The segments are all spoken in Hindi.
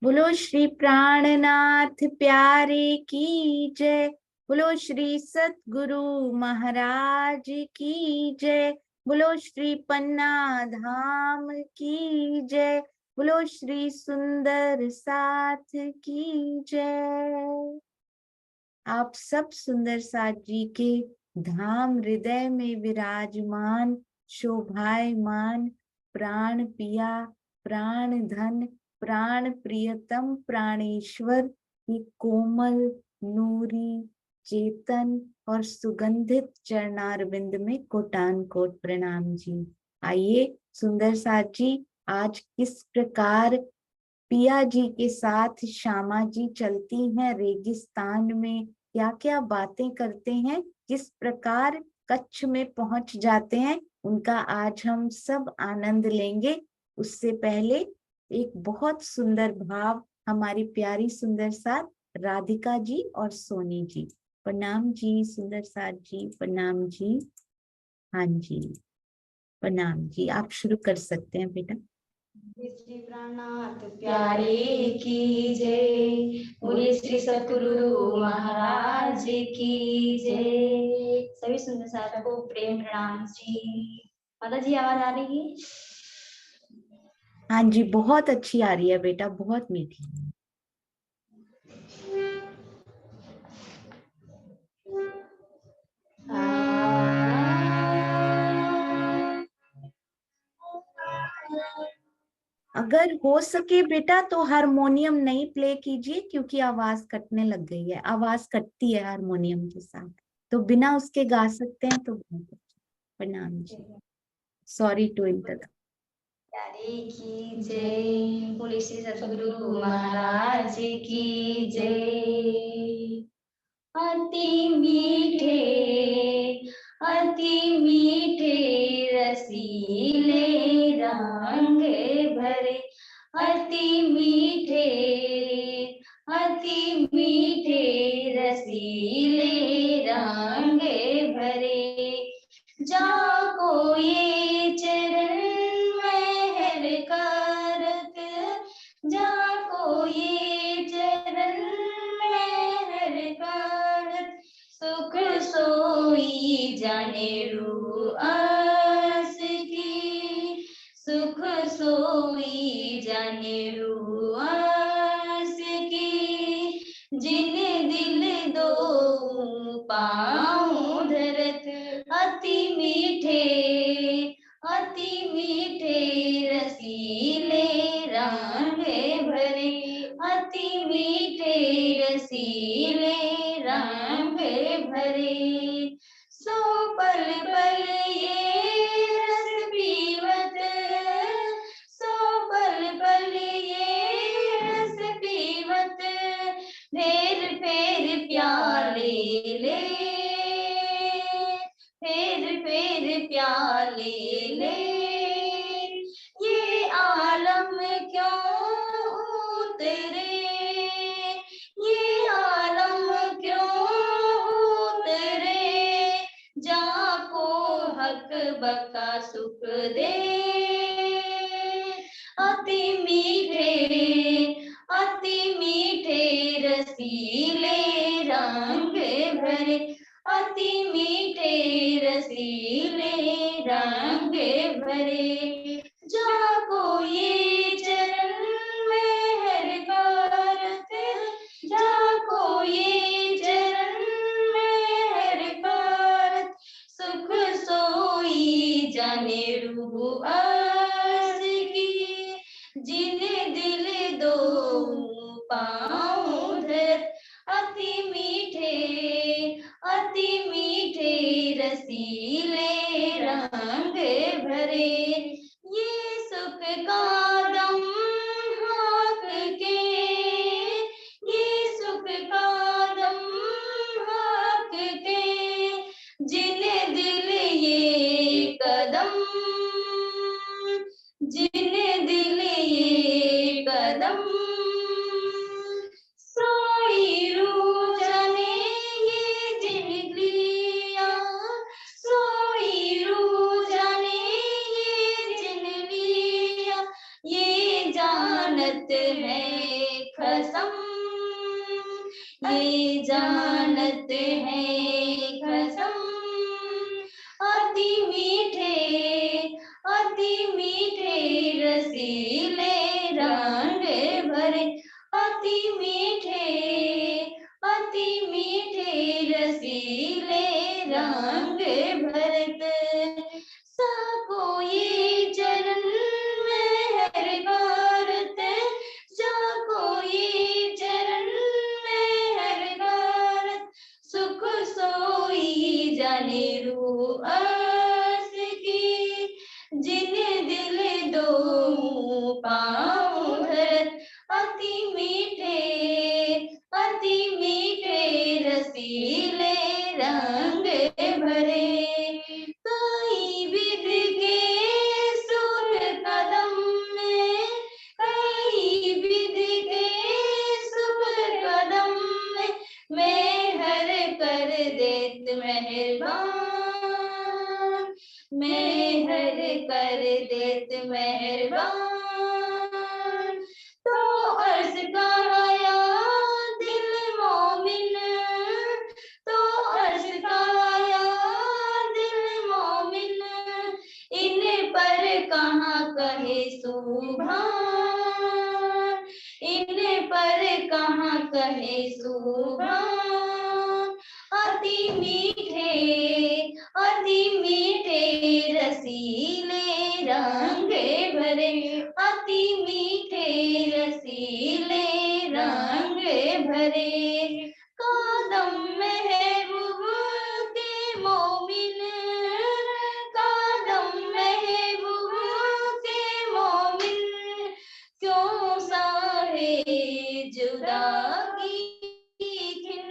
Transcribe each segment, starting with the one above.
बोलो श्री प्राणनाथ प्यारे की जय। बोलो श्री सतगुरु महाराज की जय। बोलो श्री पन्ना धाम की जय। बोलो श्री सुंदर साथ की जय। आप सब सुंदर साथ जी के धाम हृदय में विराजमान शोभायमान प्राण पिया प्राण धन प्राण प्रियतम प्राणेश्वर की कोमल नूरी चेतन और सुगंधित चरणारविंद में कोटान कोट प्रणाम जी। आइए सुंदर साथ जी, आज किस प्रकार पिया जी के साथ श्यामा जी चलती हैं रेगिस्तान में, क्या क्या बातें करते हैं, किस प्रकार कच्छ में पहुंच जाते हैं, उनका आज हम सब आनंद लेंगे। उससे पहले एक बहुत सुंदर भाव हमारी प्यारी सुंदर साथ राधिका जी और सोनी जी। प्रणाम जी सुंदर साथ जी, प्रणाम जी। हाँ जी प्रणाम जी, आप शुरू कर सकते हैं बेटा। श्री प्राणनाथ प्यारे की जय। बोले श्री सतगुरु महाराज की जय। सभी सुंदर साथों को प्रेम प्रणाम जी। माता जी आवाज आ रही है? हाँ जी बहुत अच्छी आ रही है बेटा, बहुत मीठी। अगर हो सके बेटा तो हारमोनियम नहीं प्ले कीजिए, क्योंकि आवाज कटने लग गई है, आवाज कटती है हारमोनियम के साथ, तो बिना उसके गा सकते हैं तो बहुत अच्छा। प्रणाम जी, सॉरी टू इंटरप्ट। प्यारे की जय। बोले श्री सतगुरु महाराज की जय। अति मीठे रसीले रंग भरे। अति मीठे रसीले रंग भरे। जाको ये चरण महर कारक। जाको ये चरण महर कारक। सुख सोई जाने रूह आस की। सुख सोई जाने रूह आस की। जिन दिल दो पाँव धरत। अति मीठे रसीले रंग भरे। अति मीठे रसीले रंग भरे। सो पल पल ये रस पीवत। सो पल पल ये रस पीवत। फेर फेर प्याले ले। फेर प्याले ले। ये आलम क्यों उतरे। ये आलम क्यों उतरे। जाको हक बका सुख दे। अति मीठे रसीले रंग भरे। अति मीठे रसीले रंग भरे। जाको ये चरण महर कारक। जाको ये चरण महर कारक। सुख सोई जाने रूह आस की। जिन दिल दो पाँव धरत। अति मीठे रसीले रंग भरे। ये सुख का दम हाक के। ये सुख का दम हाक के। जिन दिल ये कदम। जिन दिल ये कदम। सोई रूह जाने ये जिन लिया। सोई रूह जाने ये जिन लिया। जानत है कसम, ये जानत है कसम, अति मीठे रसीले रंग भरे, अति मीठे रसीले रंग भरत, साको ये चरण में करत, जाको ये चरण में करत, सुख सोई जाने रूह अर्श की, जिन दिल दो पाँव धरत, अति मीठे रसीले रंग भरे, कई विध के सुर कदम में, कई विध के सुर कदम में, मैं हर कर देत मेहरबान, मैं हर कर देत मेहरबान, तो अर्ज कहाया दिल मोमिन, तो अर्ज कहाया दिल मोमिन, इन पर कहाँ कहे सुभान, इन पर कहाँ कहे सुभान, अति मीठे रसीले रंग भरे, अति मीठे रसीले रंग भरे, कदम महबूब के मोमिन, कदम महबूब के मोमिन, क्यों साहे जुदाई खिन,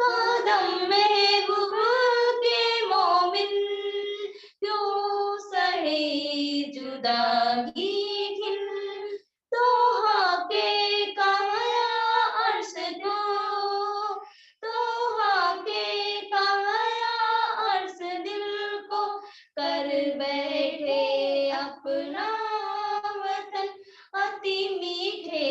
कदम महबूब के मोमिन, क्यों सहे जुदाई खिन, तो हाके कहाया अर्श को, तो हाके कहाया अर्श दिल को, कर बैठे अपना वतन, अति मीठे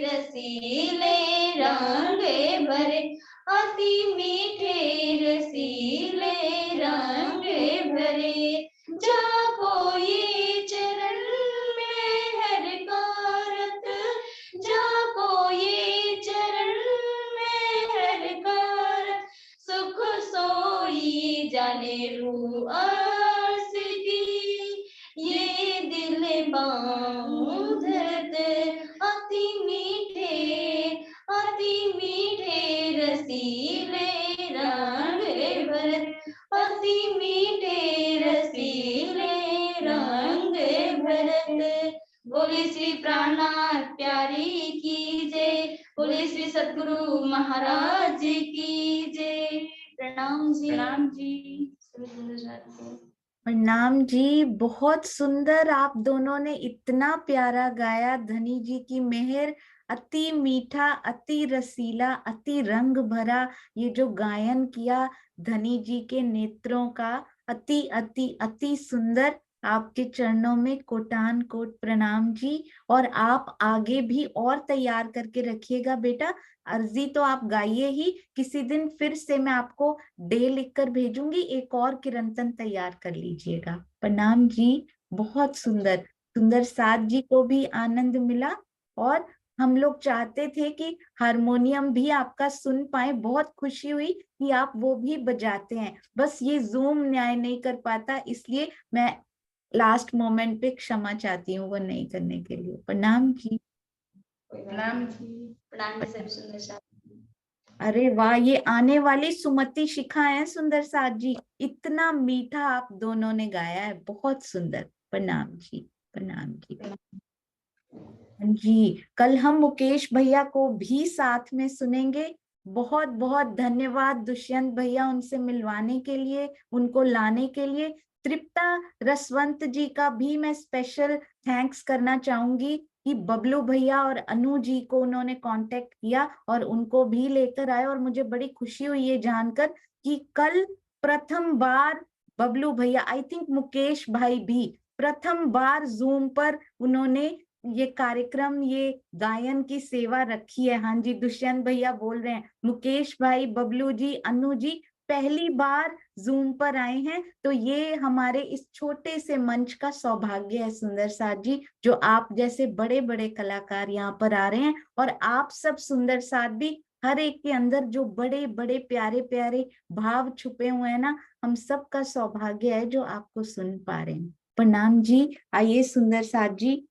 रसीले रंग भरे, अति मीठे रसीले रंग भरे, जाको ये चरण में हर करत, जाको ये चरण में हर करत, सुख सोई जाने रूह अर्श की, ये दिल बाँध धरत, अति मीठे रसीले रंग भरत, अति मीठे रसीले रंग भरत, बोले श्री प्राणनाथ प्यारी की जय, बोले श्री सद्गुरु महाराज की जय। प्रणाम जी। प्रणाम जी। प्रणाम जी, बहुत सुंदर आप दोनों ने इतना प्यारा गाया। धनी जी की मेहर, अति मीठा, अति रसीला, अति रंग भरा, ये जो गायन किया धनी जी के नेत्रों का, अति अति अति सुंदर। आपके चरणों में कोटान कोट प्रणाम जी। और आप आगे भी और तैयार करके रखिएगा बेटा। अर्जी तो आप गाइए ही, किसी दिन फिर से मैं आपको डे लिखकर भेजूंगी, एक और कीर्तन तैयार कर लीजिएगा। प्रणाम जी, बहुत सुंदर। सुंदर साथ जी को भी आनंद मिला, और हम लोग चाहते थे कि हारमोनियम भी आपका सुन पाए। बहुत खुशी हुई कि आप वो भी बजाते हैं, बस ये जूम न्याय नहीं कर पाता, इसलिए मैं लास्ट मोमेंट पे क्षमा चाहती हूँ वो नहीं करने के लिए। प्रणाम जी। प्रणाम जी। प्रणाम जी। सब सुंदर साथ। अरे वाह, ये आने वाली सुमति शिखा है सुंदर साथ जी, इतना मीठा आप दोनों ने गाया है, बहुत सुंदर। प्रणाम जी, प्रणाम जी। जी, कल हम मुकेश भैया को भी साथ में सुनेंगे। बहुत बहुत धन्यवाद दुष्यंत भैया उनसे मिलवाने के लिए, उनको लाने के लिए। तृप्ता रसवंत जी का भी मैं स्पेशल थैंक्स करना चाहूंगी कि बबलू भैया और अनु जी को उन्होंने कांटेक्ट किया और उनको भी लेकर आए। और मुझे बड़ी खुशी हुई ये जानकर कि कल प्रथम बार बबलू भैया, आई थिंक मुकेश भाई भी प्रथम बार जूम पर उन्होंने ये कार्यक्रम, ये गायन की सेवा रखी है। हाँ जी, दुष्यंत भैया बोल रहे हैं, मुकेश भाई, बबलू जी, अनु जी पहली बार जूम पर आए हैं। तो ये हमारे इस छोटे से मंच का सौभाग्य है सुंदर साथ जी, जो आप जैसे बड़े बड़े कलाकार यहाँ पर आ रहे हैं। और आप सब सुंदर साथ भी, हर एक के अंदर जो बड़े बड़े प्यारे प्यारे भाव छुपे हुए हैं ना, हम सब का सौभाग्य है जो आपको सुन पा रहे हैं। प्रणाम जी। आइए सुंदर साथ जी,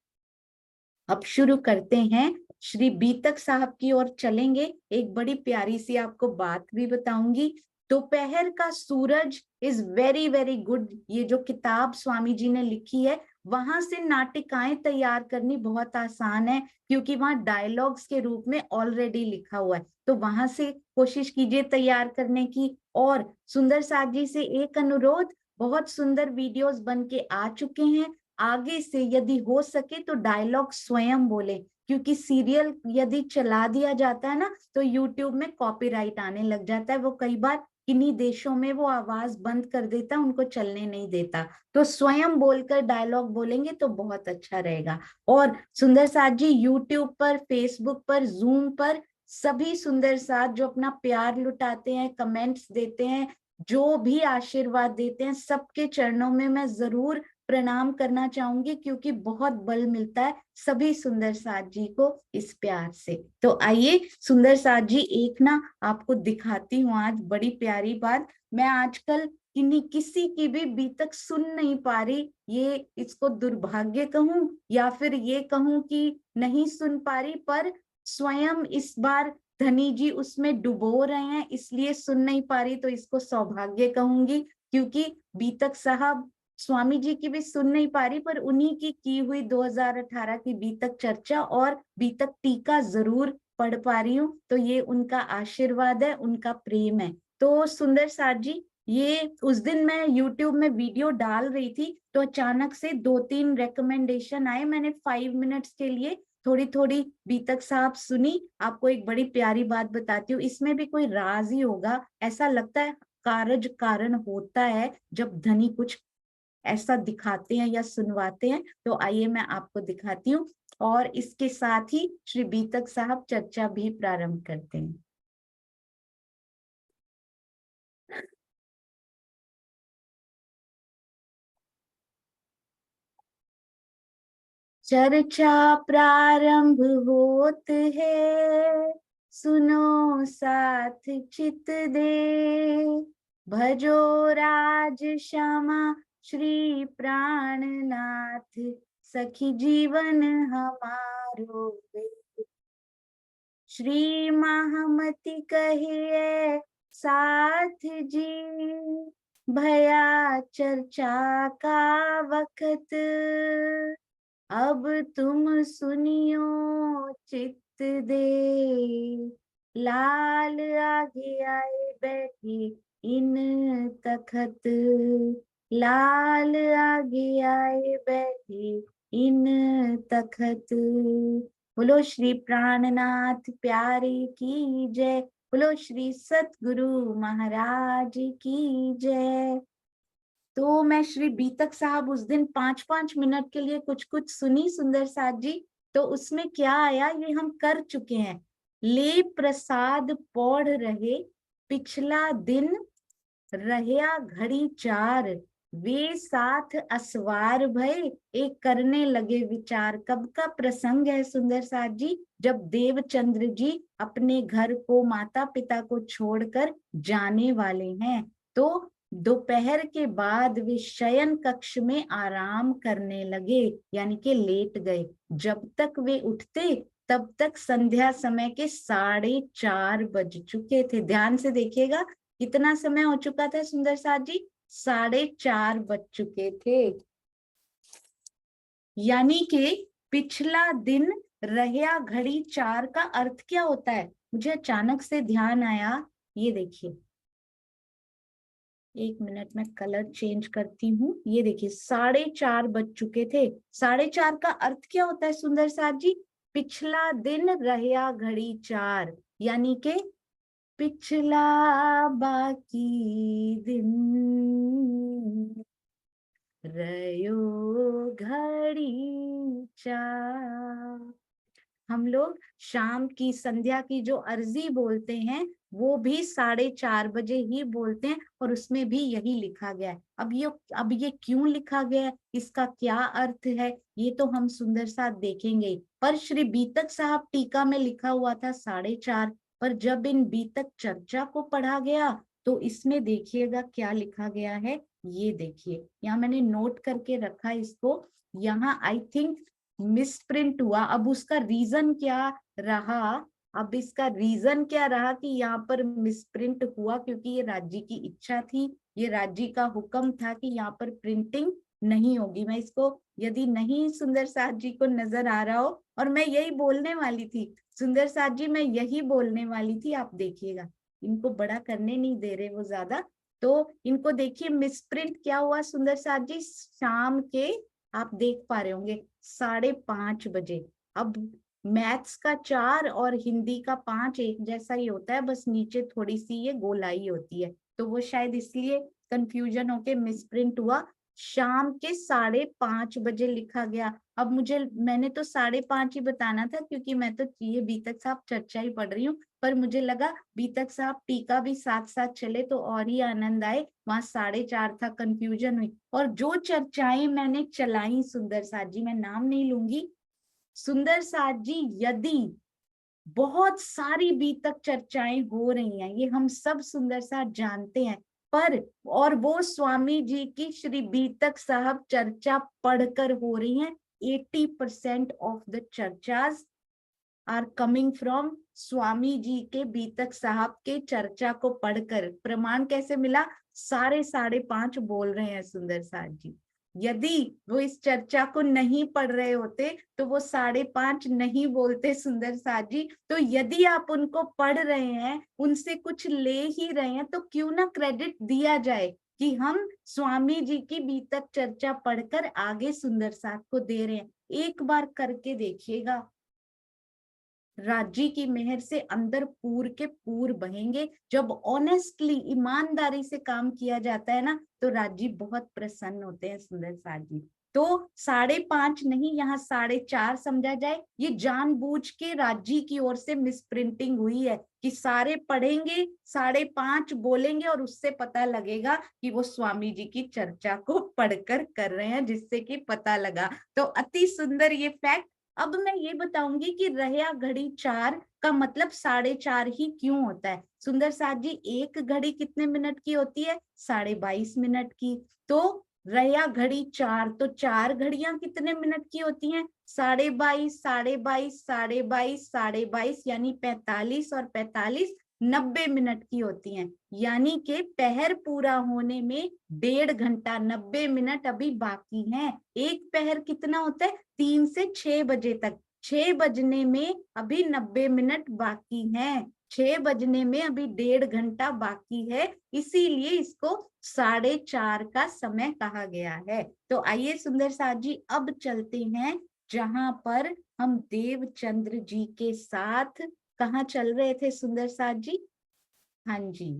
अब शुरू करते हैं। श्री बीतक साहब की ओर चलेंगे। एक बड़ी प्यारी सी आपको बात भी बताऊंगी। दोपहर का सूरज इज वेरी वेरी गुड, ये जो किताब स्वामी जी ने लिखी है, वहां से नाटिकाएं तैयार करनी बहुत आसान है, क्योंकि वहां डायलॉग्स के रूप में ऑलरेडी लिखा हुआ है। तो वहां से कोशिश कीजिए तैयार करने की। और सुंदर साथ जी से एक अनुरोध, बहुत सुंदर वीडियोस बन के आ चुके हैं, आगे से यदि हो सके तो डायलॉग स्वयं बोले, क्योंकि सीरियल यदि चला दिया जाता है ना, तो यूट्यूब में कॉपीराइट आने लग जाता है। वो कई बार किन्हीं देशों में वो आवाज बंद कर देता है, उनको चलने नहीं देता। तो स्वयं बोलकर डायलॉग बोलेंगे तो बहुत अच्छा रहेगा। और सुंदर साथ जी यूट्यूब पर, फेसबुक पर, जूम पर सभी सुंदर साथ जो अपना प्यार लुटाते हैं, कमेंट्स देते हैं, जो भी आशीर्वाद देते हैं, सबके चरणों में मैं जरूर प्रणाम करना चाहूंगी, क्योंकि बहुत बल मिलता है सभी सुंदर साथ जी को इस प्यार से। तो आइए सुंदर साथ जी, एक ना आपको दिखाती हूँ आज बड़ी प्यारी बात। मैं आजकल किसी की भी बीतक सुन नहीं पा रही, ये इसको दुर्भाग्य कहूं या फिर ये कहूं कि नहीं सुन पा रही, पर स्वयं इस बार धनी जी उसमें डुबो रहे हैं, इसलिए सुन नहीं पा रही। तो इसको सौभाग्य कहूंगी, क्योंकि बीतक साहब स्वामी जी की भी सुन नहीं पा रही, पर उन्हीं की हुई 2018 की बीतक चर्चा और बीतक टीका जरूर पढ़ पा रही हूँ। तो ये उनका आशीर्वाद है, उनका प्रेम है। तो सुंदर साथ जी, ये उस दिन मैं यूट्यूब में वीडियो डाल रही थी, तो अचानक से 2-3 रिकमेंडेशन आए। मैंने 5 मिनट्स के लिए थोड़ी थोड़ी बीतक साहब सुनी। आपको एक बड़ी प्यारी बात बताती हूँ, इसमें भी कोई राज ही होगा ऐसा लगता है। कारज कारण होता है जब धनी कुछ ऐसा दिखाते हैं या सुनवाते हैं। तो आइए मैं आपको दिखाती हूँ, और इसके साथ ही श्री बीतक साहब चर्चा भी प्रारंभ करते हैं। चर्चा प्रारंभ होत है, सुनो साथ चित दे, भजो राज श्यामा श्री प्राणनाथ, सखी जीवन हमारो वे। श्री महामति कहिए साथ जी, भया चर्चा का वक्त, अब तुम सुनियो चित्त दे, लाल आगे आए बैठे इन तखत, लाल आगे आए बैठे इन तखत। बोलो श्री प्राणनाथ प्यारे की जय, बोलो श्री सतगुरु महाराज की जय। तो मैं श्री बीतक साहब उस दिन 5-5 मिनट के लिए कुछ कुछ सुनी सुंदर साथ जी। तो उसमें क्या आया, ये हम कर चुके हैं। ले प्रसाद पौढ़ रहे, पिछला दिन रहया घड़ी चार, वे साथ असवार भय, एक करने लगे विचार। कब का प्रसंग है सुंदर साथ जी, जब देवचंद्र जी अपने घर को, माता पिता को छोड़कर जाने वाले हैं। तो दोपहर के बाद वे शयन कक्ष में आराम करने लगे, यानी कि लेट गए। जब तक वे उठते तब तक संध्या समय के 4:30 बज चुके थे। ध्यान से देखिएगा कितना समय हो चुका था सुंदर साथ जी, 4:30 बज चुके थे। यानी कि पिछला दिन रहया घड़ी चार का अर्थ क्या होता है, मुझे अचानक से ध्यान आया। ये देखिए, एक मिनट में कलर चेंज करती हूँ। ये देखिए 4:30 बज चुके थे। 4:30 का अर्थ क्या होता है सुंदर साथ जी, पिछला दिन रहया घड़ी चार, यानी के पिछला बाकी दिन। रयो घड़ी चार। हम लोग शाम की संध्या की जो अर्जी बोलते हैं वो भी 4:30 बजे ही बोलते हैं, और उसमें भी यही लिखा गया है। अब ये क्यों लिखा गया है, इसका क्या अर्थ है, ये तो हम सुंदर साथ देखेंगे। पर श्री बीतक साहब टीका में लिखा हुआ था 4:30, पर जब इन बीतक चर्चा को पढ़ा गया तो इसमें देखिएगा क्या लिखा गया है। ये देखिए, यहाँ मैंने नोट करके रखा इसको। यहाँ आई थिंक मिसप्रिंट हुआ। अब उसका रीजन क्या रहा, अब इसका रीजन क्या रहा कि यहाँ पर मिसप्रिंट हुआ, क्योंकि ये राज्य की इच्छा थी, ये राज्य का हुक्म था कि यहाँ पर प्रिंटिंग नहीं होगी। मैं इसको, यदि नहीं सुंदर साथ जी को नजर आ रहा हो, और मैं यही बोलने वाली थी सुंदर साथ जी, मैं यही बोलने वाली थी, आप देखिएगा इनको बड़ा करने नहीं दे रहे वो ज्यादा। तो इनको देखिए मिसप्रिंट क्या हुआ सुंदर साथ जी, शाम के, आप देख पा रहे होंगे 5:30 बजे। अब मैथ्स का 4 और हिंदी का 5 एक जैसा ही होता है, बस नीचे थोड़ी सी ये गोलाई होती है, तो वो शायद इसलिए कंफ्यूजन होके मिसप्रिंट हुआ। शाम के 5:30 बजे लिखा गया। अब मैंने तो 5:30 ही बताना था, क्योंकि मैं तो ये बीतक साहब चर्चा ही पढ़ रही हूँ, पर मुझे लगा बीतक साहब टीका भी साथ साथ चले तो और ही आनंद आए। वहां 4:30 था, कंफ्यूजन हुई। और जो चर्चाएं मैंने चलाई सुंदर साथ जी, मैं नाम नहीं लूंगी, सुंदर साथ जी, यदि बहुत सारी बीतक चर्चाएं हो रही हैं, ये हम सब सुंदर साथ जानते हैं, पर और वो स्वामी जी की श्री बीतक साहब चर्चा पढ़कर हो रही हैं। 80% ऑफ द चर्चाज are coming from Swami ji के बीतक साहब के चर्चा को पढ़कर। प्रमाण कैसे मिला, 5:30 बोल रहे हैं सुंदर साथ जी। यदि वो इस चर्चा को नहीं पढ़ रहे होते तो वो 5:30 नहीं बोलते सुंदर साथ जी। तो यदि आप उनको पढ़ रहे हैं, उनसे कुछ ले ही रहे हैं, तो क्यों ना क्रेडिट दिया जाए कि हम स्वामी जी की बीतक चर्चा पढ़कर आगे सुंदर साथ को दे रहे हैं। एक बार करके देखिएगा, राज्य की मेहर से अंदर पूर के पूर बहेंगे। जब ऑनेस्टली, ईमानदारी से काम किया जाता है ना, तो राज्य बहुत प्रसन्न होते हैं सुंदर साथ जी। तो 5:30 नहीं, यहाँ 4:30 समझा जाए। ये जानबूझ के राज्य की ओर से मिसप्रिंटिंग हुई है कि सारे पढ़ेंगे, 5:30 बोलेंगे, और उससे पता लगेगा कि वो स्वामी जी की चर्चा को पढ़कर कर रहे हैं, जिससे कि पता लगा। तो अति सुंदर ये फैक्ट। अब मैं ये बताऊंगी कि रया घड़ी 4 का मतलब 4:30 ही क्यों होता है। सुंदर साथ जी, एक घड़ी कितने मिनट की होती है, 22.5 मिनट की। तो रया घड़ी 4, तो 4 घड़ियां कितने मिनट की होती हैं, 22.5, 22.5, 22.5, 22.5, यानी 45, और 45 90 मिनट की होती हैं। यानी कि पहर पूरा होने में 1.5 घंटा, 90 मिनट अभी बाकी हैं। एक पहर कितना होता है, 3 से 6 बजे तक। 6 बजने में अभी 90 मिनट बाकी हैं, 6 बजने में अभी 1.5 घंटा बाकी है, इसीलिए इसको 4:30 का समय कहा गया है। तो आइए सुंदर साथ जी, अब चलते हैं जहां पर हम देवचंद्र जी के साथ, कहाँ चल रहे थे सुंदर साथ जी, हाँ जी,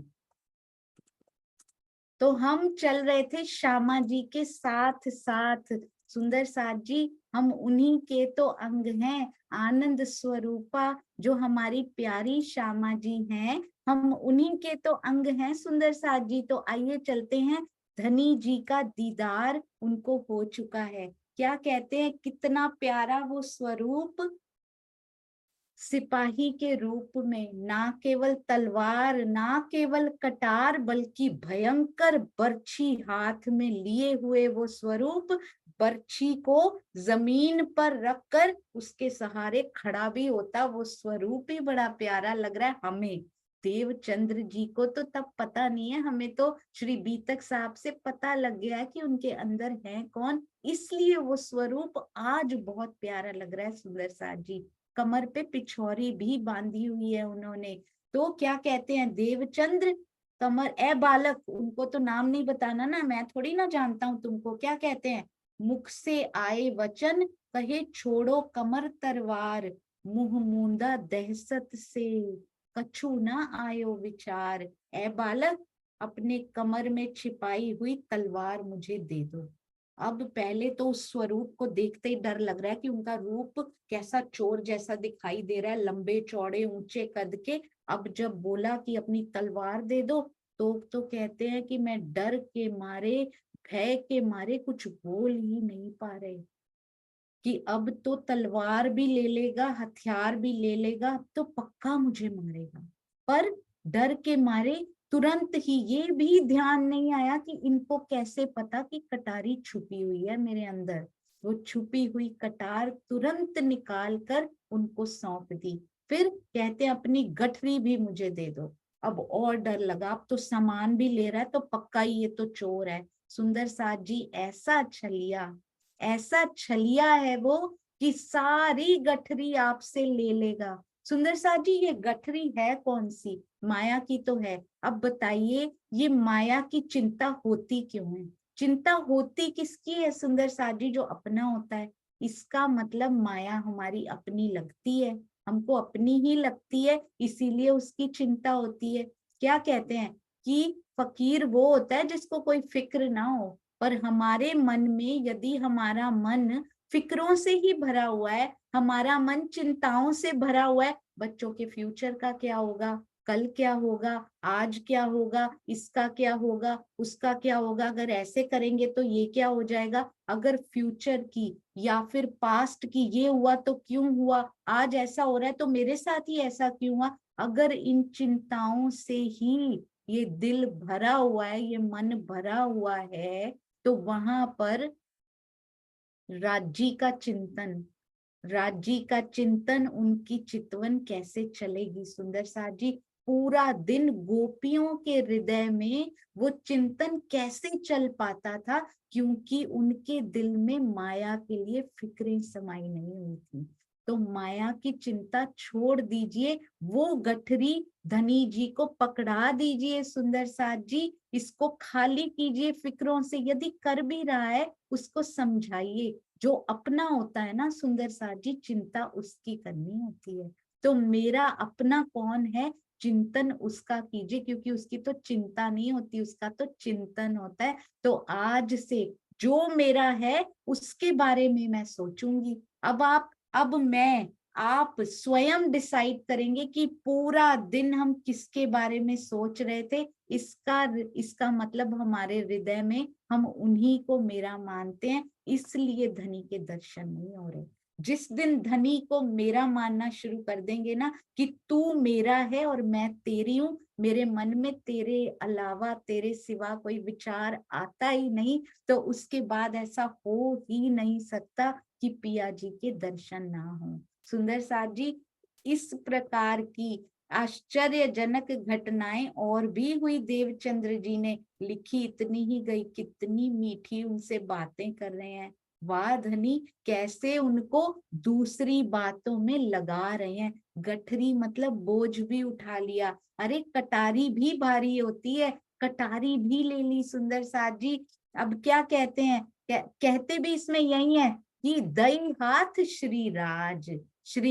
तो हम चल रहे थे श्यामा जी के साथ साथ। सुंदर साथ जी, हम उन्हीं के तो अंग हैं, आनंद स्वरूपा जो हमारी प्यारी श्यामा जी हैं, हम उन्हीं के तो अंग हैं सुंदर साथ जी। तो आइए चलते हैं, धनी जी का दीदार उनको हो चुका है। क्या कहते हैं, कितना प्यारा वो स्वरूप, सिपाही के रूप में, ना केवल तलवार, ना केवल कटार, बल्कि भयंकर बर्छी हाथ में लिए हुए वो स्वरूप, बर्छी को जमीन पर रखकर उसके सहारे खड़ा भी होता, वो स्वरूप ही बड़ा प्यारा लग रहा है हमें। देवचंद्र जी को तो तब पता नहीं है, हमें तो श्री बीतक साहब से पता लग गया कि उनके अंदर है कौन, इसलिए वो स्वरूप आज बहुत प्यारा लग रहा है सुंदर साथ जी। कमर पे पिछौरी भी बांधी हुई है उन्होंने। तो क्या कहते हैं, देवचंद्र कमर, ए बालक, उनको तो नाम नहीं बताना ना, मैं थोड़ी ना जानता हूं तुमको, क्या कहते हैं, मुख से आए वचन कहे छोड़ो कमर तरवार, मुंह मूंदा दहशत से कछु ना आयो विचार। ए बालक, अपने कमर में छिपाई हुई तलवार मुझे दे दो। अब पहले तो उस स्वरूप को देखते ही डर लग रहा है कि उनका रूप कैसा चोर जैसा दिखाई दे रहा है, लंबे चौड़े ऊंचे कद के। अब जब बोला कि अपनी तलवार दे दो, तो कहते हैं कि मैं डर के मारे, भय के मारे कुछ बोल ही नहीं पा रहे, कि अब तो तलवार भी ले लेगा, हथियार भी ले लेगा, अब तो पक्का मुझे मारेगा। पर डर के मारे तुरंत ही ये भी ध्यान नहीं आया कि इनको कैसे पता कि कटारी छुपी हुई है मेरे अंदर। वो छुपी हुई कटार तुरंत निकाल कर उनको सौंप दी। फिर कहते अपनी गठरी भी मुझे दे दो। अब और डर लगा, अब तो सामान भी ले रहा है तो पक्का ही ये तो चोर है। सुंदर साथ जी ऐसा छलिया, ऐसा छलिया है वो कि सारी गठरी आपसे ले लेगा। सुंदर साथ जी ये गठरी है कौन सी? माया की तो है। अब बताइए ये माया की चिंता होती क्यों है? चिंता होती किसकी है सुंदर साथ जी? जो अपना होता है। इसका मतलब माया हमारी अपनी लगती है, हमको अपनी ही लगती है, इसीलिए उसकी चिंता होती है। क्या कहते हैं कि फकीर वो होता है जिसको कोई फिक्र ना हो। पर हमारे मन में यदि हमारा मन फिक्रों से ही भरा हुआ है, हमारा मन चिंताओं से भरा हुआ है, बच्चों के फ्यूचर का क्या होगा, कल क्या होगा, आज क्या होगा, इसका क्या होगा, उसका क्या होगा, अगर ऐसे करेंगे तो ये क्या हो जाएगा, अगर फ्यूचर की या फिर पास्ट की, ये हुआ तो क्यों हुआ, आज ऐसा हो रहा है तो मेरे साथ ही ऐसा क्यों हुआ। अगर इन चिंताओं से ही ये दिल भरा हुआ है, ये मन भरा हुआ है, तो वहां पर राज्य का चिंतन, राज्य का चिंतन, उनकी चितवन कैसे चलेगी सुंदर साथ जी? पूरा दिन गोपियों के हृदय में वो चिंतन कैसे चल पाता था? क्योंकि उनके दिल में माया के लिए फिक्रें समाई नहीं हुई थी। तो माया की चिंता छोड़ दीजिए, वो गठरी धनी जी को पकड़ा दीजिए सुंदर साथ जी, इसको खाली कीजिए फिक्रों से। यदि कर भी रहा है उसको समझाइए। जो अपना होता है ना सुंदर साथ जी, चिंता उसकी करनी होती है। तो मेरा अपना कौन है, चिंतन उसका कीजिए, क्योंकि उसकी तो चिंता नहीं होती, उसका तो चिंतन होता है। तो आज से जो मेरा है उसके बारे में मैं सोचूंगी। अब मैं आप स्वयं डिसाइड करेंगे कि पूरा दिन हम किसके बारे में सोच रहे थे। इसका इसका मतलब हमारे हृदय में हम उन्हीं को मेरा मानते हैं, इसलिए धनी के दर्शन नहीं हो रहे। जिस दिन धनी को मेरा मानना शुरू कर देंगे ना कि तू मेरा है और मैं तेरी हूँ, मेरे मन में तेरे अलावा तेरे सिवा कोई विचार आता ही नहीं, तो उसके बाद ऐसा हो ही नहीं सकता कि पिया जी के दर्शन ना हो। सुंदर साथ जी इस प्रकार की आश्चर्यजनक घटनाएं और भी हुई, देवचंद्र जी ने लिखी इतनी ही गई। कितनी मीठी उनसे बातें कर रहे हैं, वाह धनी कैसे उनको दूसरी बातों में लगा रहे हैं। गठरी मतलब बोझ भी उठा लिया, अरे कटारी भी भारी होती है, कटारी भी ले ली सुंदर साथ जी। अब क्या कहते हैं, कहते भी इसमें यही है कि दई हाथ श्री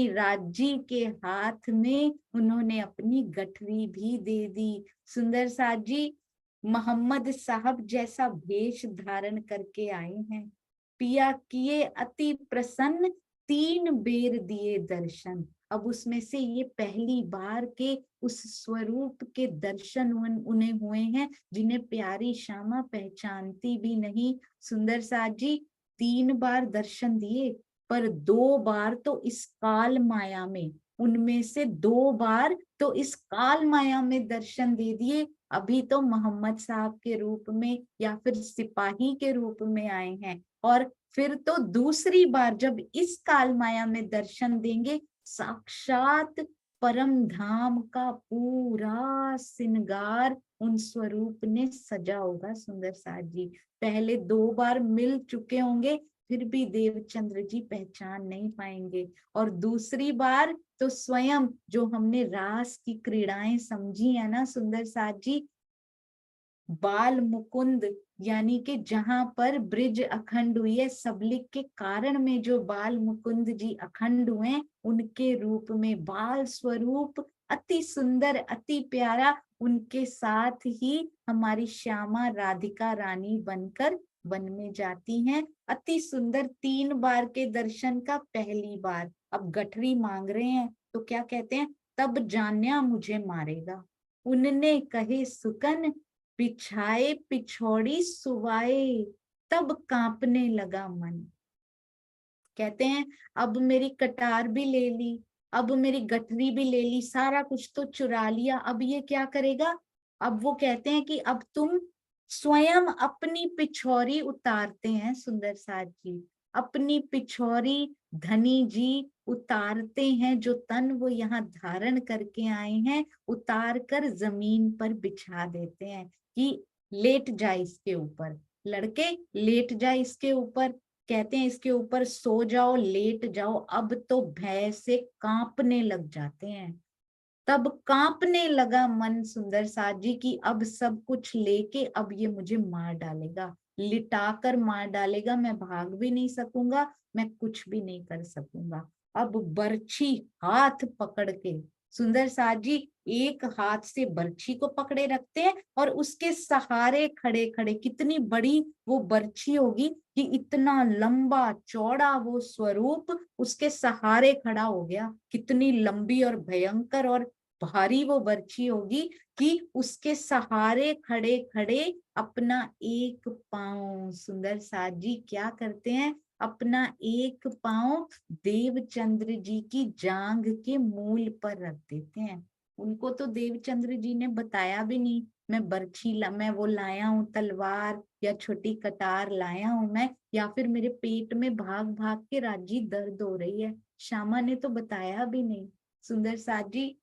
राज जी के हाथ में उन्होंने अपनी गठरी भी दे दी। सुंदर साथ जी मोहम्मद साहब जैसा भेष धारण करके आए हैं, पिया किए अति प्रसन्न, 3 बेर दिए दर्शन। अब उसमें से ये पहली बार के उस स्वरूप के दर्शन उन्हें हुए हैं जिन्हें प्यारी श्यामा पहचानती भी नहीं। सुंदर साथ जी 3 बार दर्शन दिए, पर 2 बार तो इस काल माया में, उनमें से 2 बार तो इस काल माया में दर्शन दे दिए। अभी तो मोहम्मद साहब के रूप में या फिर सिपाही के रूप में आए हैं, और फिर तो दूसरी बार जब इस काल माया में दर्शन देंगे, साक्षात परम धाम का पूरा श्रृंगार उन स्वरूप ने सजा होगा। सुंदर साथ जी पहले 2 बार मिल चुके होंगे, फिर भी देवचंद्र जी पहचान नहीं पाएंगे, और दूसरी बार तो स्वयं जो हमने रास की क्रीड़ाएं समझी है ना सुंदर साथ जी, बाल मुकुंद यानी कि जहां पर ब्रिज अखंड हुई है, सबलिक के कारण में जो बाल मुकुंद जी अखंड हुए, उनके रूप में बाल स्वरूप अति सुंदर अति प्यारा, उनके साथ ही हमारी श्यामा राधिका रानी बनकर वन में जाती हैं। अति सुंदर 3 बार के दर्शन का पहली बार। अब गठरी मांग रहे हैं तो क्या कहते हैं, तब जान्या मुझे मारेगा। उनने कहे सुकन बिछाए पिछौड़ी सुवाए, तब कांपने लगा मन। कहते हैं अब मेरी कटार भी ले ली, अब मेरी गठरी भी ले ली, सारा कुछ तो चुरा लिया, अब ये क्या करेगा। अब वो कहते हैं कि अब तुम स्वयं अपनी पिछौरी उतारते हैं सुंदर साथ जी, अपनी पिछौरी धनी जी उतारते हैं, जो तन वो यहाँ धारण करके आए हैं उतार कर जमीन पर बिछा देते हैं कि लेट जाए इसके ऊपर, लड़के लेट जाए इसके ऊपर। कहते हैं इसके ऊपर सो जाओ, लेट जाओ। अब तो भय से कांपने लग जाते हैं। तब कांपने लगा मन सुंदर साथ जी की अब सब कुछ लेके अब ये मुझे मार डालेगा, लिटाकर मार डालेगा, मैं भाग भी नहीं सकूंगा, मैं कुछ भी नहीं कर सकूंगा। अब बर्छी हाथ पकड़ के सुंदर साथ जी एक हाथ से बर्छी को पकड़े रखते हैं और उसके सहारे खड़े खड़े, कितनी बड़ी वो बर्छी होगी कि इतना लंबा चौड़ा वो स्वरूप उसके सहारे खड़ा हो गया, कितनी लंबी और भयंकर और भारी वो बर्छी होगी कि उसके सहारे खड़े खड़े अपना एक पांव सुंदर साथ जी क्या करते हैं, अपना एक पांव देवचंद्र जी की जांघ के मूल पर रख देते हैं। उनको तो देवचंद्र जी ने बताया भी नहीं मैं बर्छी मैं वो लाया हूं तलवार या छोटी कटार लाया हूं मैं, या फिर मेरे पेट में भाग भाग के राजी दर्द हो रही है, श्यामा ने तो बताया भी नहीं। सुंदर साथ जी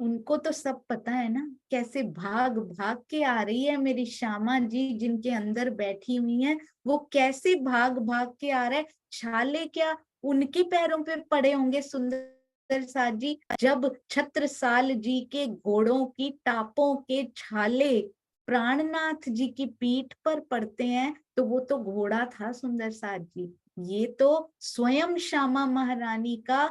उनको तो सब पता है ना, कैसे भाग भाग के आ रही है मेरी श्यामा जी, जिनके अंदर बैठी हुई है वो कैसे भाग भाग के आ रहा है। छाले क्या उनके पैरों पे पड़े होंगे सुंदर साथ जी, जब छत्रसाल जी के घोड़ों की टापों के छाले प्राणनाथ जी की पीठ पर पड़ते हैं तो वो तो घोड़ा था सुंदर साथ जी, ये तो स्वयं श्यामा महारानी का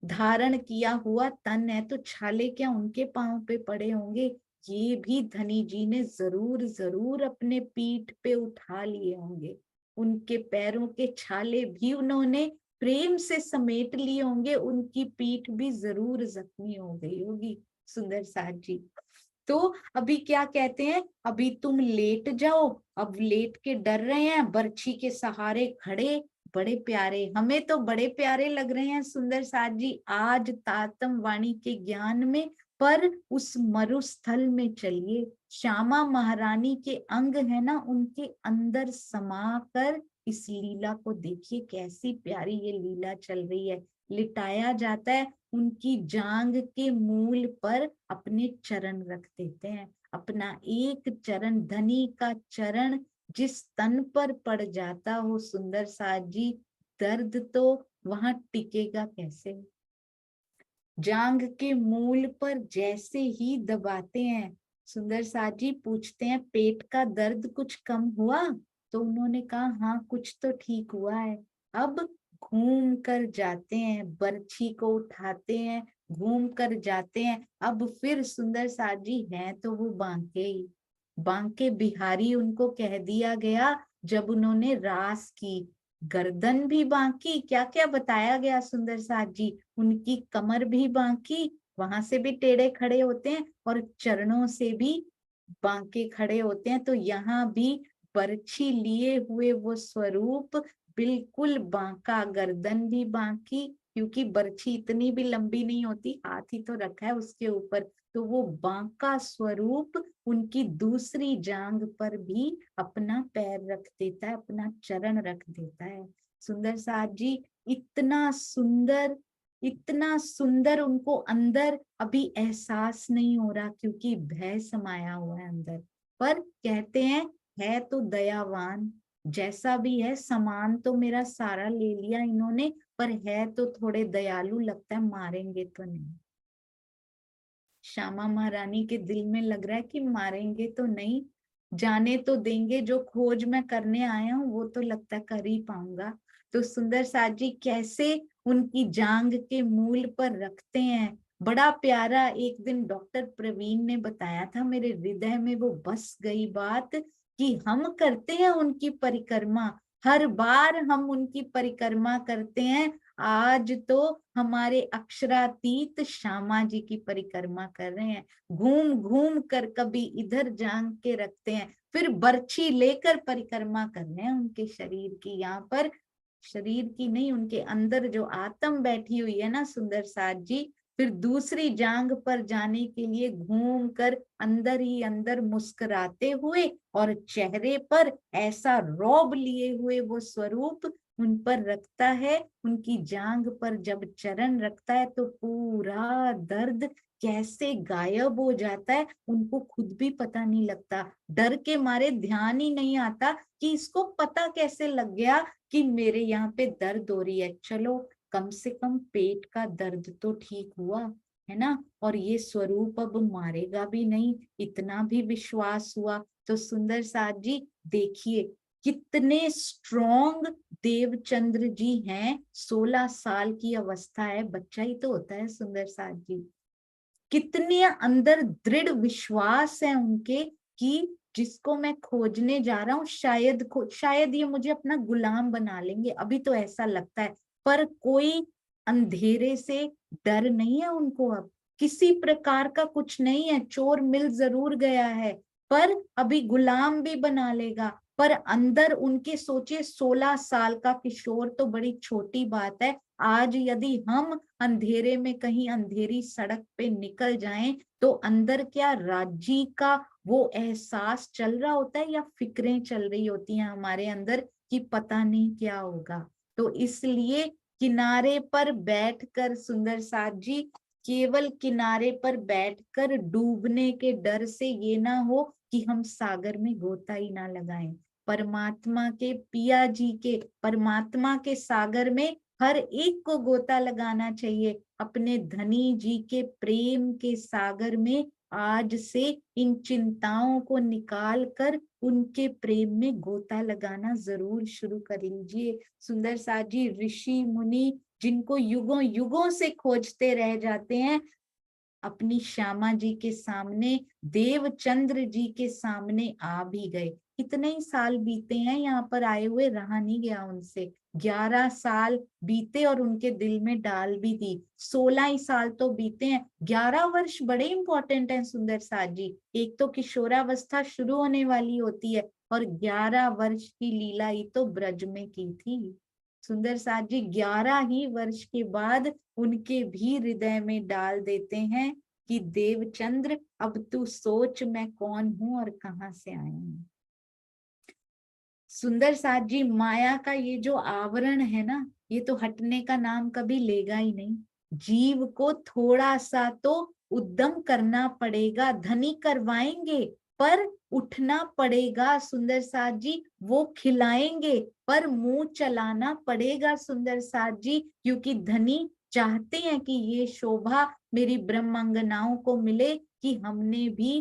धारण किया हुआ तन है, तो छाले क्या उनके पांव पे पड़े होंगे। ये भी धनी जी ने जरूर जरूर अपने पीठ पे उठा लिए होंगे, उनके पैरों के छाले भी उन्होंने प्रेम से समेट लिए होंगे, उनकी पीठ भी जरूर जख्मी हो गई होगी सुंदर साथ जी। तो अभी क्या कहते हैं, अभी तुम लेट जाओ। अब लेट के डर रहे हैं, बर्छी के सहारे खड़े, बड़े प्यारे, हमें तो बड़े प्यारे लग रहे हैं सुंदर साथ जी आज तातम वाणी के ज्ञान में। पर उस मरुस्थल में चलिए, श्यामा महारानी के अंग है ना, उनके अंदर समा कर इस लीला को देखिए, कैसी प्यारी ये लीला चल रही है। लिटाया जाता है, उनकी जांग के मूल पर अपने चरण रख देते हैं, अपना एक चरण, धनी का चरण जिस तन पर पड़ जाता हो सुंदर साथ जी, दर्द तो वहां टिकेगा कैसे। जांग के मूल पर जैसे ही दबाते हैं सुंदर साथ जी पूछते हैं पेट का दर्द कुछ कम हुआ, तो उन्होंने कहा हाँ कुछ तो ठीक हुआ है। अब घूम कर जाते हैं, बर्छी को उठाते हैं, घूम कर जाते हैं। अब फिर सुंदर साथ जी हैं तो वो बांके ही, बांके बिहारी उनको कह दिया गया जब उन्होंने रास की। गर्दन भी बांकी, क्या क्या बताया गया सुंदर साथ जी, उनकी कमर भी बांकी, वहां से भी टेढ़े खड़े होते हैं और चरणों से भी बांके खड़े होते हैं। तो यहाँ भी बर्छी लिए हुए वो स्वरूप बिल्कुल बांका, गर्दन भी बांकी, क्योंकि बर्छी इतनी भी लंबी नहीं होती, हाथ ही तो रखा है उसके ऊपर, तो वो बांका स्वरूप उनकी दूसरी जांग पर भी अपना पैर रख देता है, अपना चरण रख देता है। सुंदर साथ जी इतना सुंदर, इतना सुंदर, उनको अंदर अभी एहसास नहीं हो रहा क्योंकि भय समाया हुआ है अंदर। पर कहते हैं है तो दयावान, जैसा भी है सामान तो मेरा सारा ले लिया इन्होंने, पर है तो थोड़े दयालु, लगता है मारेंगे तो नहीं। श्यामा महारानी के दिल में लग रहा है कि मारेंगे तो नहीं, जाने तो देंगे, जो खोज मैं करने आया हूँ वो तो लगता है कर ही पाऊंगा। तो सुंदर साथ जी कैसे उनकी जांग के मूल पर रखते हैं, बड़ा प्यारा। एक दिन डॉक्टर प्रवीण ने बताया था, मेरे हृदय में वो बस गई बात कि हम करते हैं उनकी परिक्रमा, हर बार हम उनकी परिक्रमा करते हैं। आज तो हमारे अक्षरातीत श्यामा जी की परिक्रमा कर रहे हैं, घूम घूम कर कभी इधर जांग के रखते हैं, फिर बर्छी लेकर परिक्रमा कर रहे हैं उनके शरीर की। यहाँ पर शरीर की नहीं, उनके अंदर जो आत्म बैठी हुई है ना सुंदर साथ जी, फिर दूसरी जांग पर जाने के लिए घूम कर अंदर ही अंदर मुस्कुराते हुए और चेहरे पर ऐसा रौब लिए हुए वो स्वरूप उन पर रखता है। उनकी जांग पर जब चरण रखता है तो पूरा दर्द कैसे गायब हो जाता है, उनको खुद भी पता नहीं लगता। डर के मारे ध्यान ही नहीं आता कि इसको पता कैसे लग गया कि मेरे यहाँ पे दर्द हो रही है। चलो कम से कम पेट का दर्द तो ठीक हुआ, है ना, और ये स्वरूप अब मारेगा भी नहीं, इतना भी विश्वास हुआ। तो सुंदर साथ जी देखिए कितने स्ट्रॉन्ग देवचंद्र जी हैं। 16 साल की अवस्था है, बच्चा ही तो होता है सुंदर साथ जी। कितने अंदर दृढ़ विश्वास है उनके कि जिसको मैं खोजने जा रहा हूँ शायद ये मुझे अपना गुलाम बना लेंगे, अभी तो ऐसा लगता है। पर कोई अंधेरे से डर नहीं है उनको, अब किसी प्रकार का कुछ नहीं है। चोर मिल जरूर गया है पर अभी गुलाम भी बना लेगा। पर अंदर उनके सोचिए 16 साल का किशोर तो बड़ी छोटी बात है। आज यदि हम अंधेरे में कहीं अंधेरी सड़क पे निकल जाएं तो अंदर क्या राज्य का वो एहसास चल रहा होता है या फिक्रें चल रही होती हैं हमारे अंदर कि पता नहीं क्या होगा। तो इसलिए किनारे पर बैठकर सुंदर साथ जी, केवल किनारे पर बैठकर डूबने के डर से ये ना हो कि हम सागर में गोता ही ना लगाएं। परमात्मा के पिया जी के, परमात्मा के सागर में हर एक को गोता लगाना चाहिए। अपने धनी जी के प्रेम के सागर में आज से इन चिंताओं को निकाल कर उनके प्रेम में गोता लगाना जरूर शुरू कर लीजिए। सुंदर साथ जी ऋषि मुनि जिनको युगों युगों से खोजते रह जाते हैं, अपनी श्यामा जी के सामने, देवचंद्र जी के सामने आ भी गए। कितने ही साल बीते हैं यहाँ पर आए हुए, रहा नहीं गया उनसे। 11 साल बीते और उनके दिल में डाल भी दी। 16 ही साल तो बीते हैं, 11 वर्ष बड़े इंपॉर्टेंट हैं सुंदर साथ जी। एक तो किशोरावस्था शुरू होने वाली होती है और 11 वर्ष की लीला ही तो ब्रज में की थी। सुंदर साथ जी 11 ही वर्ष के बाद उनके भी हृदय में डाल देते हैं कि देवचंद्र अब तू सोच मैं कौन हूं और कहां से आया हूं। सुंदर साथ जी माया का ये जो आवरण है ना, ये तो हटने का नाम कभी लेगा ही नहीं। जीव को थोड़ा सा तो उद्यम करना पड़ेगा, धनी करवाएंगे पर उठना पड़ेगा सुंदर साथ जी। वो खिलाएंगे पर मुंह चलाना पड़ेगा सुंदर साथ जी, क्योंकि धनी चाहते हैं कि ये शोभा मेरी ब्रह्मांगनाओं को मिले कि हमने भी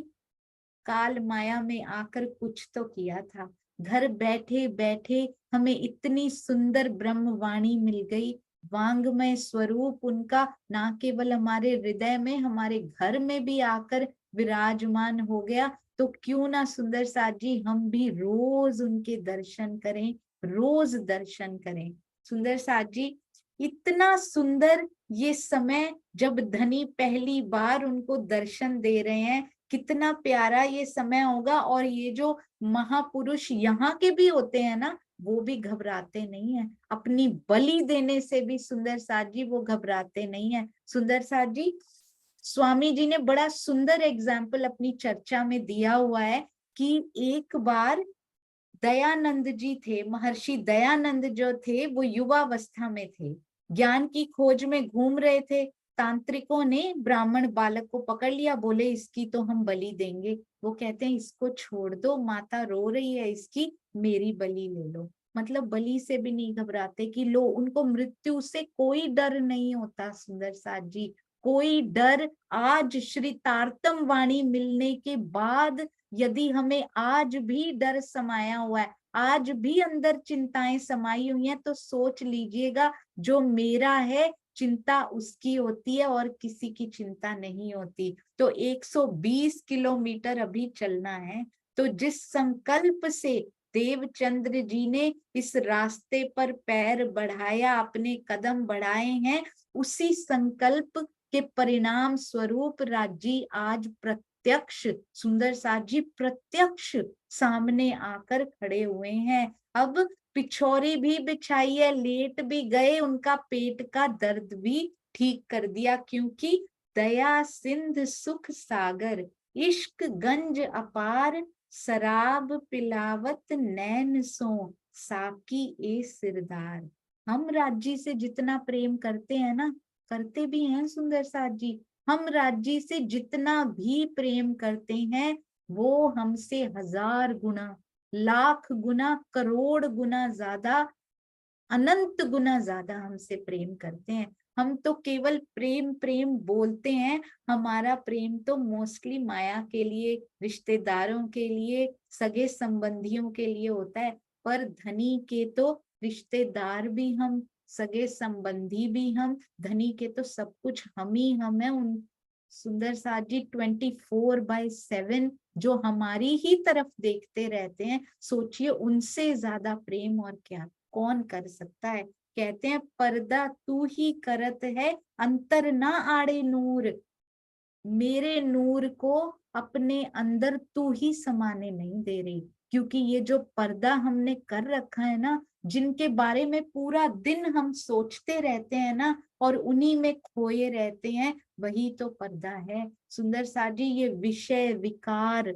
काल माया में आकर कुछ तो किया था। घर बैठे बैठे हमें इतनी सुंदर ब्रह्मवाणी मिल गई। वांगमय स्वरूप उनका ना केवल हमारे हृदय में, हमारे घर में भी आकर विराजमान हो गया। तो क्यों ना सुंदर साथ जी हम भी रोज उनके दर्शन करें, रोज दर्शन करें। सुंदर साथ जी इतना सुंदर ये समय जब धनी पहली बार उनको दर्शन दे रहे हैं, कितना प्यारा ये समय होगा। और ये जो महापुरुष यहाँ के भी होते हैं ना, वो भी घबराते नहीं है, अपनी बलि देने से भी सुंदर साथ जी वो घबराते नहीं है। सुंदर साथ जी स्वामी जी ने बड़ा सुंदर एग्जाम्पल अपनी चर्चा में दिया हुआ है कि एक बार दयानंद जी थे, महर्षि दयानंद जो थे वो युवावस्था में थे, ज्ञान की खोज में घूम रहे थे। तांत्रिकों ने ब्राह्मण बालक को पकड़ लिया, बोले इसकी तो हम बलि देंगे। वो कहते हैं इसको छोड़ दो, माता रो रही है इसकी, मेरी बलि ले लो। मतलब बलि से भी नहीं घबराते कि लो, उनको मृत्यु से कोई डर नहीं होता सुंदर साथ जी, कोई डर। आज श्री तारतम वाणी मिलने के बाद यदि हमें आज भी डर समाया हुआ है, आज भी अंदर चिंताएं समाई हुई हैं, तो सोच लीजिएगा जो मेरा है चिंता उसकी होती है और किसी की चिंता नहीं होती। तो 120 किलोमीटर अभी चलना है, तो जिस संकल्प से देवचंद्र जी ने इस रास्ते पर पैर बढ़ाया, अपने कदम बढ़ाए हैं, उसी संकल्प के परिणाम स्वरूप राजी आज प्रत्यक्ष, सुंदर साथ जी प्रत्यक्ष सामने आकर खड़े हुए हैं। अब पिछौरी भी बिछाई है, लेट भी गए, उनका पेट का दर्द भी ठीक कर दिया, क्योंकि दया सिंध सुख सागर, इश्क गंज अपार, शराब पिलावत नैन सो, साकी ए सिरदार। हम राज्य से जितना प्रेम करते हैं ना, करते भी हैं सुंदर साथ जी, हम राज्य से जितना भी प्रेम करते हैं वो हमसे 1000 गुना, लाख गुना, करोड़ गुना ज्यादा, अनंत गुना ज्यादा हमसे प्रेम करते हैं। हम तो केवल प्रेम प्रेम बोलते हैं, हमारा प्रेम तो मोस्टली माया के लिए, रिश्तेदारों के लिए, सगे संबंधियों के लिए होता है। पर धनी के तो रिश्तेदार भी हम, सगे संबंधी भी हम, धनी के तो सब कुछ हम ही हम है। उन सुंदर साथ जी 24/7 जो हमारी ही तरफ देखते रहते हैं, सोचिए उनसे ज्यादा प्रेम और क्या कौन कर सकता है। कहते हैं पर्दा तू ही करत है, अंतर ना आड़े नूर, मेरे नूर को अपने अंदर तू ही समाने नहीं दे रही। क्योंकि ये जो पर्दा हमने कर रखा है ना, जिनके बारे में पूरा दिन हम सोचते रहते हैं ना और उन्हीं में खोए रहते हैं, वही तो पर्दा है। सुंदर साथ जी ये विषय विकार,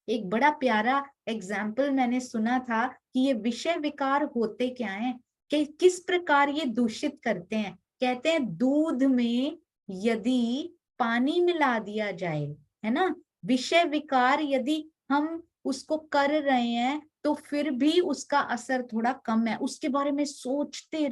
एक बड़ा प्यारा एग्जाम्पल मैंने सुना था कि ये विषय विकार होते क्या हैं, कि किस प्रकार ये दूषित करते हैं। कहते हैं दूध में यदि पानी मिला दिया जाए, है ना, विषय विकार यदि हम उसको कर रहे हैं तो फिर भी उसका असर थोड़ा कम है। उसके बारे में सोचते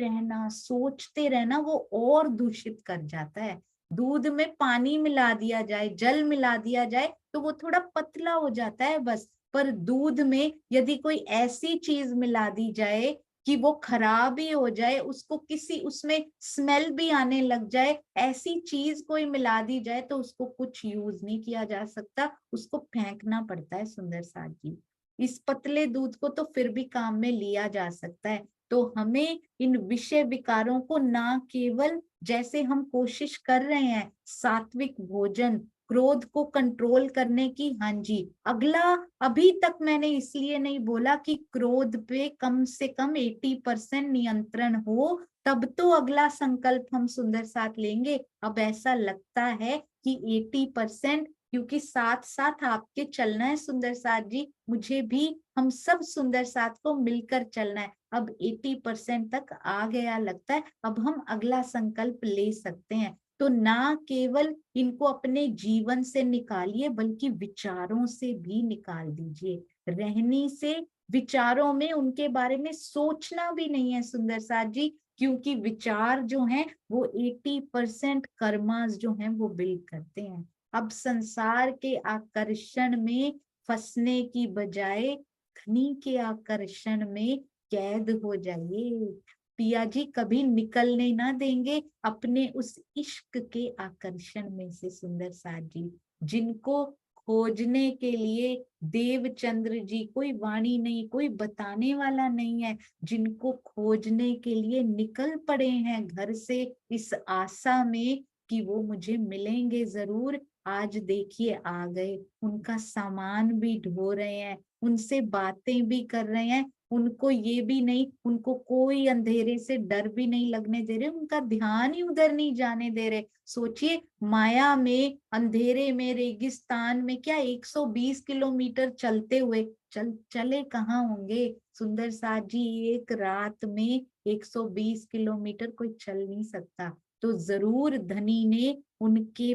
रहना वो और दूषित कर जाता है। दूध में पानी मिला दिया जाए, जल मिला दिया जाए तो वो थोड़ा पतला हो जाता है बस। पर दूध में यदि कोई ऐसी चीज मिला दी जाए कि वो खराब ही हो जाए, उसको किसी उसमें स्मेल भी आने लग जाए, ऐसी चीज कोई मिला दी जाए तो उसको कुछ यूज नहीं किया जा सकता, उसको फेंकना पड़ता है। सुंदर साथ जी इस पतले दूध को तो फिर भी काम में लिया जा सकता है। तो हमें इन विषय विकारों को ना केवल, जैसे हम कोशिश कर रहे हैं सात्विक भोजन, क्रोध को कंट्रोल करने की, हाँ जी, अगला अभी तक मैंने इसलिए नहीं बोला कि क्रोध पे कम से कम 80% नियंत्रण हो, तब तो अगला संकल्प हम सुंदर साथ लेंगे। अब ऐसा लगता है कि 80%, क्योंकि साथ साथ आपके चलना है सुंदर साथ जी, मुझे भी, हम सब सुंदर साथ को मिलकर चलना है। अब 80% तक आ गया लगता है, अब हम अगला संकल्प ले सकते हैं। तो ना केवल इनको अपने जीवन से निकालिए बल्कि विचारों से भी निकाल दीजिए। रहनी से, विचारों में उनके बारे में सोचना भी नहीं है सुंदर साथ जी, क्योंकि विचार जो हैं वो 80% कर्मास जो हैं वो बिल्ड करते हैं। अब संसार के आकर्षण में फंसने की बजाय धनी के आकर्षण में कैद हो जाइए। पिया जी कभी निकलने ना देंगे अपने उस इश्क के आकर्षण में से। सुंदर साथ जी जिनको खोजने के लिए देवचंद्र जी, कोई वाणी नहीं, कोई बताने वाला नहीं है, जिनको खोजने के लिए निकल पड़े हैं घर से इस आशा में कि वो मुझे मिलेंगे जरूर, आज देखिए आ गए। उनका सामान भी ढो रहे हैं, उनसे बातें भी कर रहे हैं, उनको ये भी नहीं, उनको कोई अंधेरे से डर भी नहीं लगने दे रहे, उनका ध्यान ही उधर नहीं जाने दे रहे। सोचिए माया में, अंधेरे में, रेगिस्तान में क्या 120 किलोमीटर चलते हुए, चले कहाँ होंगे सुंदर साथ जी, एक रात में 120 किलोमीटर कोई चल नहीं सकता। तो जरूर धनी ने उनके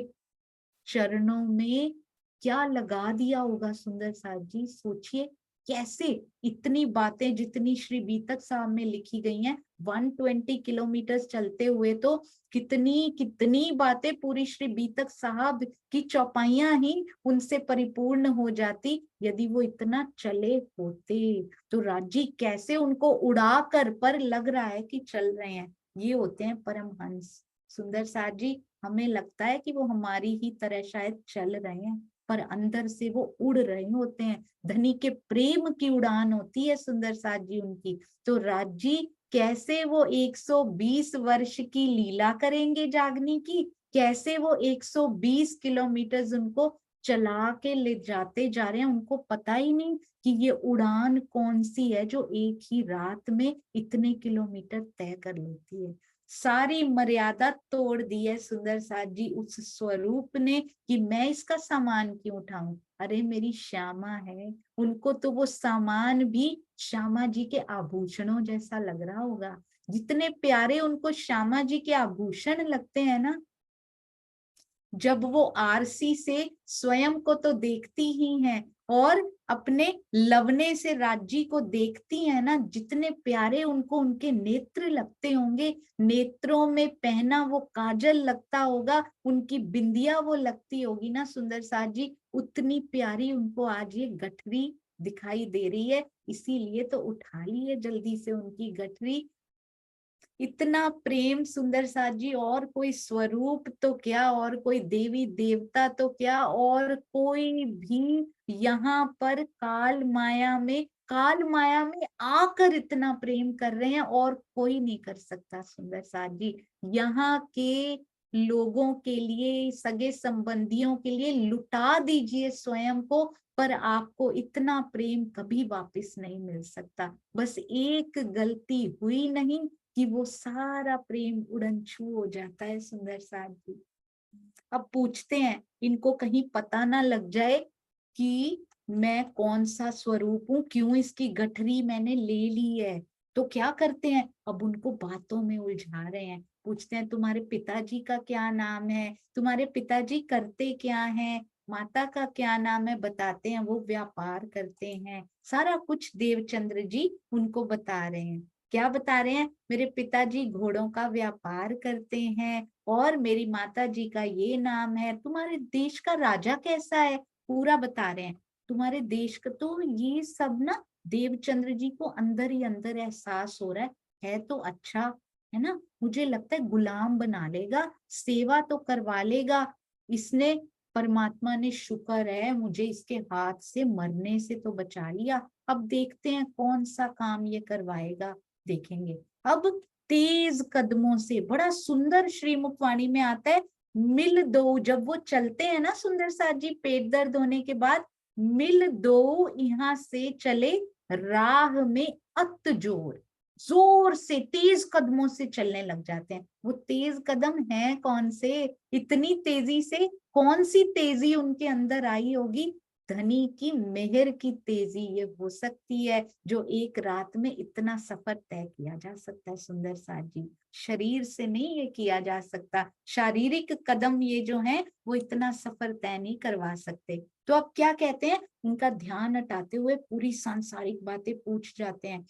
चरणों में क्या लगा दिया होगा सुंदर साथ जी। सोचिए कैसे इतनी बातें जितनी श्री बीतक साहब में लिखी गई हैं, 120 किलोमीटर चलते हुए तो कितनी कितनी बातें पूरी श्री बीतक साहब की चौपाइयां ही उनसे परिपूर्ण हो जाती यदि वो इतना चले होते। तो राजी कैसे उनको उड़ा कर, पर लग रहा है कि चल रहे हैं, ये होते हैं परमहंस। सुंदर साथ जी हमें लगता है कि वो हमारी ही तरह शायद चल रहे हैं, पर अंदर से वो उड़ रहे होते हैं। धनी के प्रेम की उड़ान होती है सुंदर साथ जी उनकी। तो राज जी कैसे वो 120 वर्ष की लीला करेंगे जागने की, कैसे वो 120 किलोमीटर उनको चला के ले जाते जा रहे हैं, उनको पता ही नहीं कि ये उड़ान कौन सी है जो एक ही रात में इतने किलोमीटर तय कर लेती है। सारी मर्यादा तोड़ दी है सुंदर साथ जी उस स्वरूप ने कि मैं इसका सामान क्यों उठाऊं। अरे मेरी श्यामा है, उनको तो वो सामान भी श्यामा जी के आभूषणों जैसा लग रहा होगा। जितने प्यारे उनको श्यामा जी के आभूषण लगते हैं ना, जब वो आरसी से स्वयं को तो देखती ही हैं और अपने लवने से राज्य को देखती है ना, जितने प्यारे उनको उनके नेत्र लगते होंगे। नेत्रों में पहना वो काजल लगता होगा, उनकी बिंदिया वो लगती होगी ना सुंदर साथ जी, उतनी प्यारी उनको आज ये गठरी दिखाई दे रही है। इसीलिए तो उठा ली है जल्दी से उनकी गठरी। इतना प्रेम सुंदर साथ जी, और कोई स्वरूप तो क्या, और कोई देवी देवता तो क्या, और कोई भी यहाँ पर काल माया में आकर इतना प्रेम कर रहे हैं और कोई नहीं कर सकता सुंदर साथ जी। यहाँ के लोगों के लिए, सगे संबंधियों के लिए लुटा दीजिए स्वयं को, पर आपको इतना प्रेम कभी वापस नहीं मिल सकता। बस एक गलती हुई नहीं कि वो सारा प्रेम उड़न छू हो जाता है सुंदर साथ जी। अब पूछते हैं इनको कहीं पता ना लग जाए कि मैं कौन सा स्वरूप हूँ, क्यों इसकी गठरी मैंने ले ली है। तो क्या करते हैं, अब उनको बातों में उलझा रहे हैं। पूछते हैं तुम्हारे पिताजी का क्या नाम है, तुम्हारे पिताजी करते क्या हैं, माता का क्या नाम है। बताते हैं वो व्यापार करते हैं। सारा कुछ देवचंद्र जी उनको बता रहे हैं। क्या बता रहे हैं, मेरे पिताजी घोड़ों का व्यापार करते हैं और मेरी माता जी का ये नाम है। तुम्हारे देश का राजा कैसा है, पूरा बता रहे हैं। तुम्हारे देश का तो ये सब ना देवचंद्र जी को अंदर ही अंदर एहसास हो रहा है तो अच्छा है ना। मुझे लगता है गुलाम बना लेगा, सेवा तो करवा लेगा इसने। परमात्मा ने शुक्र है मुझे इसके हाथ से मरने से तो बचा लिया। अब देखते हैं कौन सा काम ये करवाएगा, देखेंगे। अब तेज कदमों से, बड़ा सुंदर श्रीमुखवाणी में आता है, मिल दो। जब वो चलते हैं ना सुंदर साथ जी पेट दर्द होने के बाद, मिल दो यहाँ से चले राह में अत जोर, जोर से तेज कदमों से चलने लग जाते हैं। वो तेज कदम है कौन से, इतनी तेजी से कौन सी तेजी उनके अंदर आई होगी। धनी की मेहर की तेजी ये हो सकती है जो एक रात में इतना सफर तय किया जा सकता है सुंदर साथ जी। शरीर से नहीं ये किया जा सकता, शारीरिक कदम ये जो है वो इतना सफर तय नहीं करवा सकते। तो अब क्या कहते हैं, उनका ध्यान हटाते हुए पूरी सांसारिक बातें पूछ जाते हैं।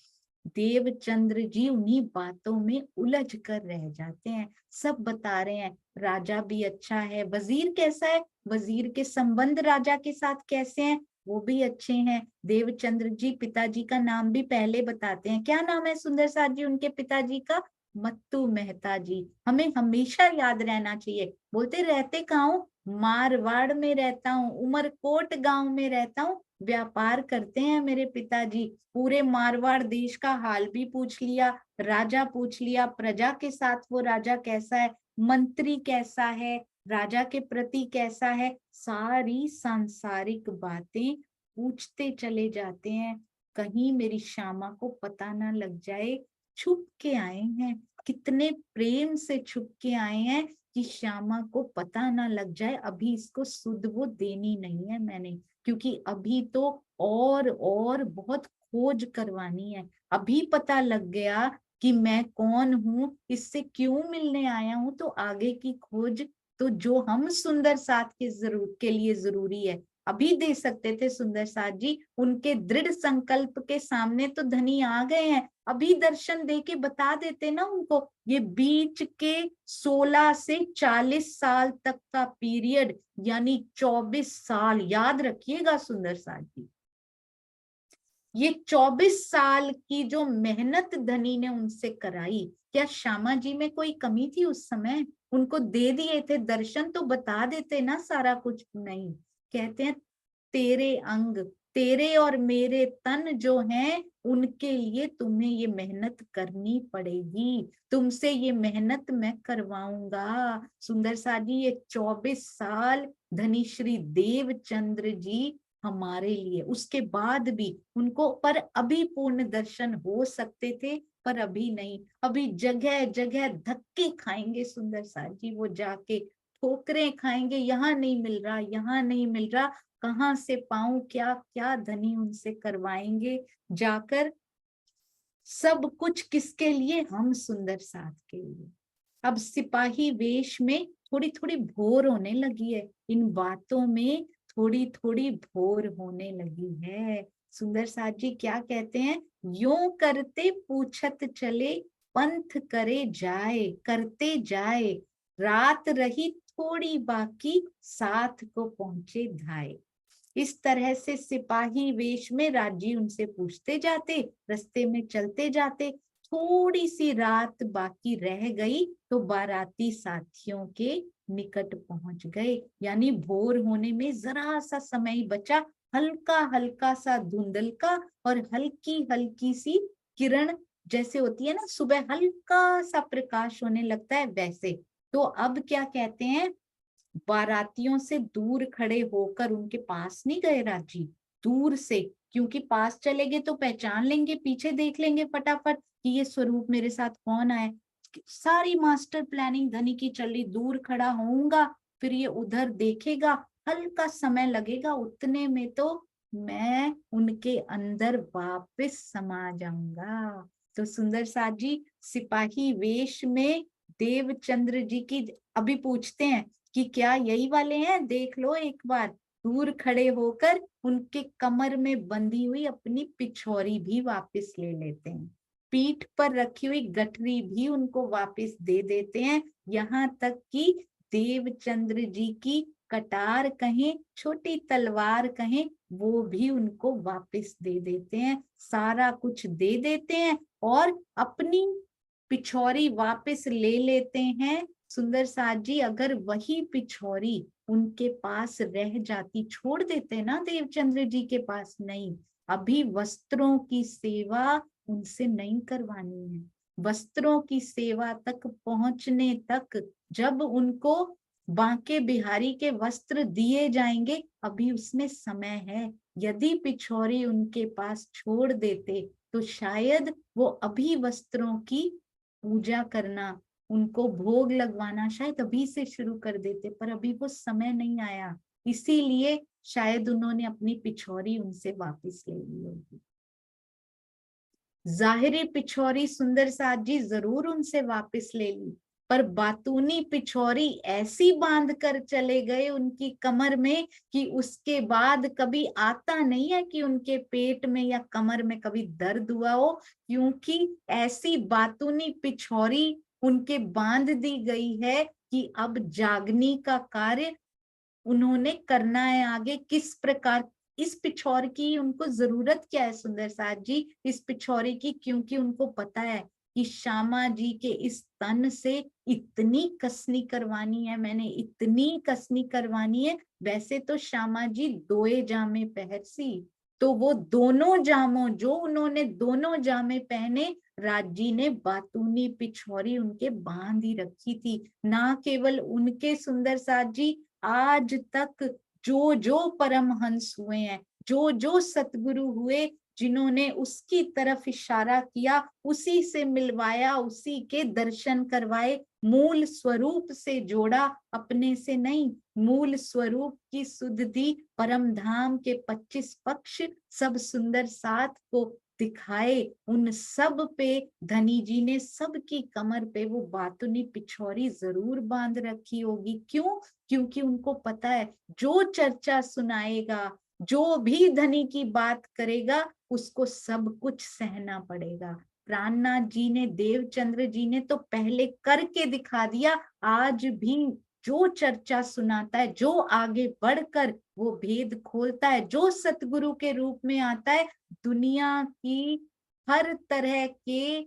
देवचंद्र जी उन्हीं बातों में उलझ कर रह जाते हैं। सब बता रहे हैं, राजा भी अच्छा है, वजीर कैसा है, वजीर के संबंध राजा के साथ कैसे हैं, वो भी अच्छे हैं। देवचंद्र जी पिताजी का नाम भी पहले बताते हैं। क्या नाम है सुंदर साथ जी उनके पिताजी का, मत्तू मेहता जी। हमें हमेशा याद रहना चाहिए। बोलते रहते कहाँ हूँ, मारवाड़ में रहता हूँ, उमरकोट गांव में रहता हूँ, व्यापार करते हैं मेरे पिताजी। पूरे मारवाड़ देश का हाल भी पूछ लिया, राजा पूछ लिया, प्रजा के साथ वो राजा कैसा है, मंत्री कैसा है, राजा के प्रति कैसा है, सारी सांसारिक बातें पूछते चले जाते हैं। कहीं मेरी श्यामा को पता ना लग जाए, छुप के आए हैं, कितने प्रेम से छुप के आए हैं कि श्यामा को पता ना लग जाए। अभी इसको सुध वो देनी नहीं है मैंने, क्योंकि अभी तो और बहुत खोज करवानी है। अभी पता लग गया कि मैं कौन हूँ, इससे क्यों मिलने आया हूँ, तो आगे की खोज तो जो हम सुंदर साथ के लिए जरूरी है अभी दे सकते थे सुंदर साथ जी। उनके दृढ़ संकल्प के सामने तो धनी आ गए हैं, अभी दर्शन दे के बता देते ना उनको। ये बीच के 16 से 40 साल तक का पीरियड, यानी 24 साल, याद रखिएगा सुंदर साथ जी। ये 24 साल की जो मेहनत धनी ने उनसे कराई, क्या श्यामा जी में कोई कमी थी उस समय? उनको दे दिए थे दर्शन तो बता देते ना सारा कुछ, नहीं। कहते हैं तेरे अंग, तेरे और मेरे तन जो हैं उनके लिए तुम्हें ये मेहनत करनी पड़ेगी, तुमसे ये मेहनत मैं करवाऊंगा। सुंदर सा जी ये 24 साल धनी श्री देवचंद्र जी हमारे लिए, उसके बाद भी उनको, पर अभी पूर्ण दर्शन हो सकते थे पर अभी नहीं, अभी जगह जगह धक्के खाएंगे सुंदर सा जी, वो जाके ठोकरें खाएंगे, यहाँ नहीं मिल रहा, यहाँ नहीं मिल रहा, कहाँ से पाऊं, क्या क्या धनी उनसे करवाएंगे जाकर। सब कुछ किसके लिए? हम सुंदर साथ के लिए। अब सिपाही वेश में थोड़ी थोड़ी भोर होने लगी है, इन बातों में थोड़ी थोड़ी भोर होने लगी है। सुंदर साथ जी क्या कहते हैं? यूं करते पूछत चले, पंथ करे जाए, करते जाए, रात रही थोड़ी बाकी, साथ को पहुंचे धाए। इस तरह से सिपाही वेश में राजी उनसे पूछते जाते, रास्ते में चलते जाते, थोड़ी सी रात बाकी रह गई तो बाराती साथियों के निकट पहुंच गए, यानी भोर होने में जरा सा समय बचा, हल्का हल्का सा धुंधल का और हल्की हल्की सी किरण जैसे होती है ना, सुबह हल्का सा प्रकाश होने लगता है वैसे। तो अब क्या कहते हैं, बारातियों से दूर खड़े होकर उनके पास नहीं गए राजी, दूर से, क्योंकि पास चले गए तो पहचान लेंगे, पीछे देख लेंगे फटाफट कि ये स्वरूप मेरे साथ कौन आए। सारी मास्टर प्लानिंग धनी की चली, दूर खड़ा होऊंगा, फिर ये उधर देखेगा, हल्का समय लगेगा, उतने में तो मैं उनके अंदर वापस समा जाऊंगा। तो सुंदर साथ जी सिपाही वेश में देवचंद्र जी की अभी पूछते हैं कि क्या यही वाले हैं, देख लो एक बार, दूर खड़े होकर उनके कमर में बंधी हुई अपनी पिछौरी भी वापस ले लेते हैं, पीठ पर रखी हुई गठरी भी उनको वापस दे देते हैं, यहाँ तक कि देवचंद्र जी की कटार कहें, छोटी तलवार कहें, वो भी उनको वापस दे देते हैं, सारा कुछ दे देते हैं और अपनी पिछौरी वापस ले लेते हैं। सुंदर साथ जी अगर वही पिछौरी उनके पास रह जाती, छोड़ देते ना देवचंद्र जी के पास, नहीं, अभी वस्त्रों की सेवा उनसे नहीं करवानी है, वस्त्रों की सेवा तक पहुंचने तक जब उनको बांके बिहारी के वस्त्र दिए जाएंगे अभी उसमें समय है। यदि पिछौरी उनके पास छोड़ देते तो शायद वो अभी वस्त्रों की पूजा करना, उनको भोग लगवाना शायद अभी से शुरू कर देते, पर अभी वो समय नहीं आया, इसीलिए शायद उन्होंने अपनी पिछौरी उनसे वापस ले ली होगी। जाहिरी पिछौरी सुंदर साथ जी जरूर उनसे वापस ले ली, पर बातूनी पिछौरी ऐसी बांध कर चले गए उनकी कमर में कि उसके बाद कभी आता नहीं है कि उनके पेट में या कमर में कभी दर्द हुआ हो, क्योंकि ऐसी बातूनी पिछौरी उनके बांध दी गई है कि अब जागनी का कार्य उन्होंने करना है आगे। किस प्रकार इस पिछौर की उनको जरूरत क्या है सुंदर साथ जी, इस पिछौरे की, क्योंकि उनको पता है कि श्यामा जी के इस तन से इतनी कसनी करवानी है, मैंने इतनी कसनी करवानी है। वैसे तो श्यामा जी दोए जामे पहरसी, तो वो दोनों जामों, जो उन्होंने दोनों जामे पहने, राजी ने बातूनी पिछौरी उनके बांध ही रखी थी। ना केवल उनके सुंदर साथ जी, आज तक जो जो परमहंस हुए हैं, जो जो सतगुरु हुए, जिन्होंने उसकी तरफ इशारा किया, उसी से मिलवाया, उसी के दर्शन करवाए, मूल स्वरूप से जोड़ा, अपने से नहीं, मूल स्वरूप की सुध दी, परम धाम के 25 पक्ष सब सुंदर साथ को दिखाए, उन सब पे धनी जी ने सबकी कमर पे वो बातुनी पिछौरी जरूर बांध रखी होगी। क्यों? क्योंकि उनको पता है जो चर्चा सुनाएगा, जो भी धनी की बात करेगा, उसको सब कुछ सहना पड़ेगा। प्राणनाथ जी ने, देवचंद्र जी ने तो पहले करके दिखा दिया, आज भी जो चर्चा सुनाता है, जो आगे बढ़कर वो भेद खोलता है, जो सतगुरु के रूप में आता है, दुनिया की हर तरह के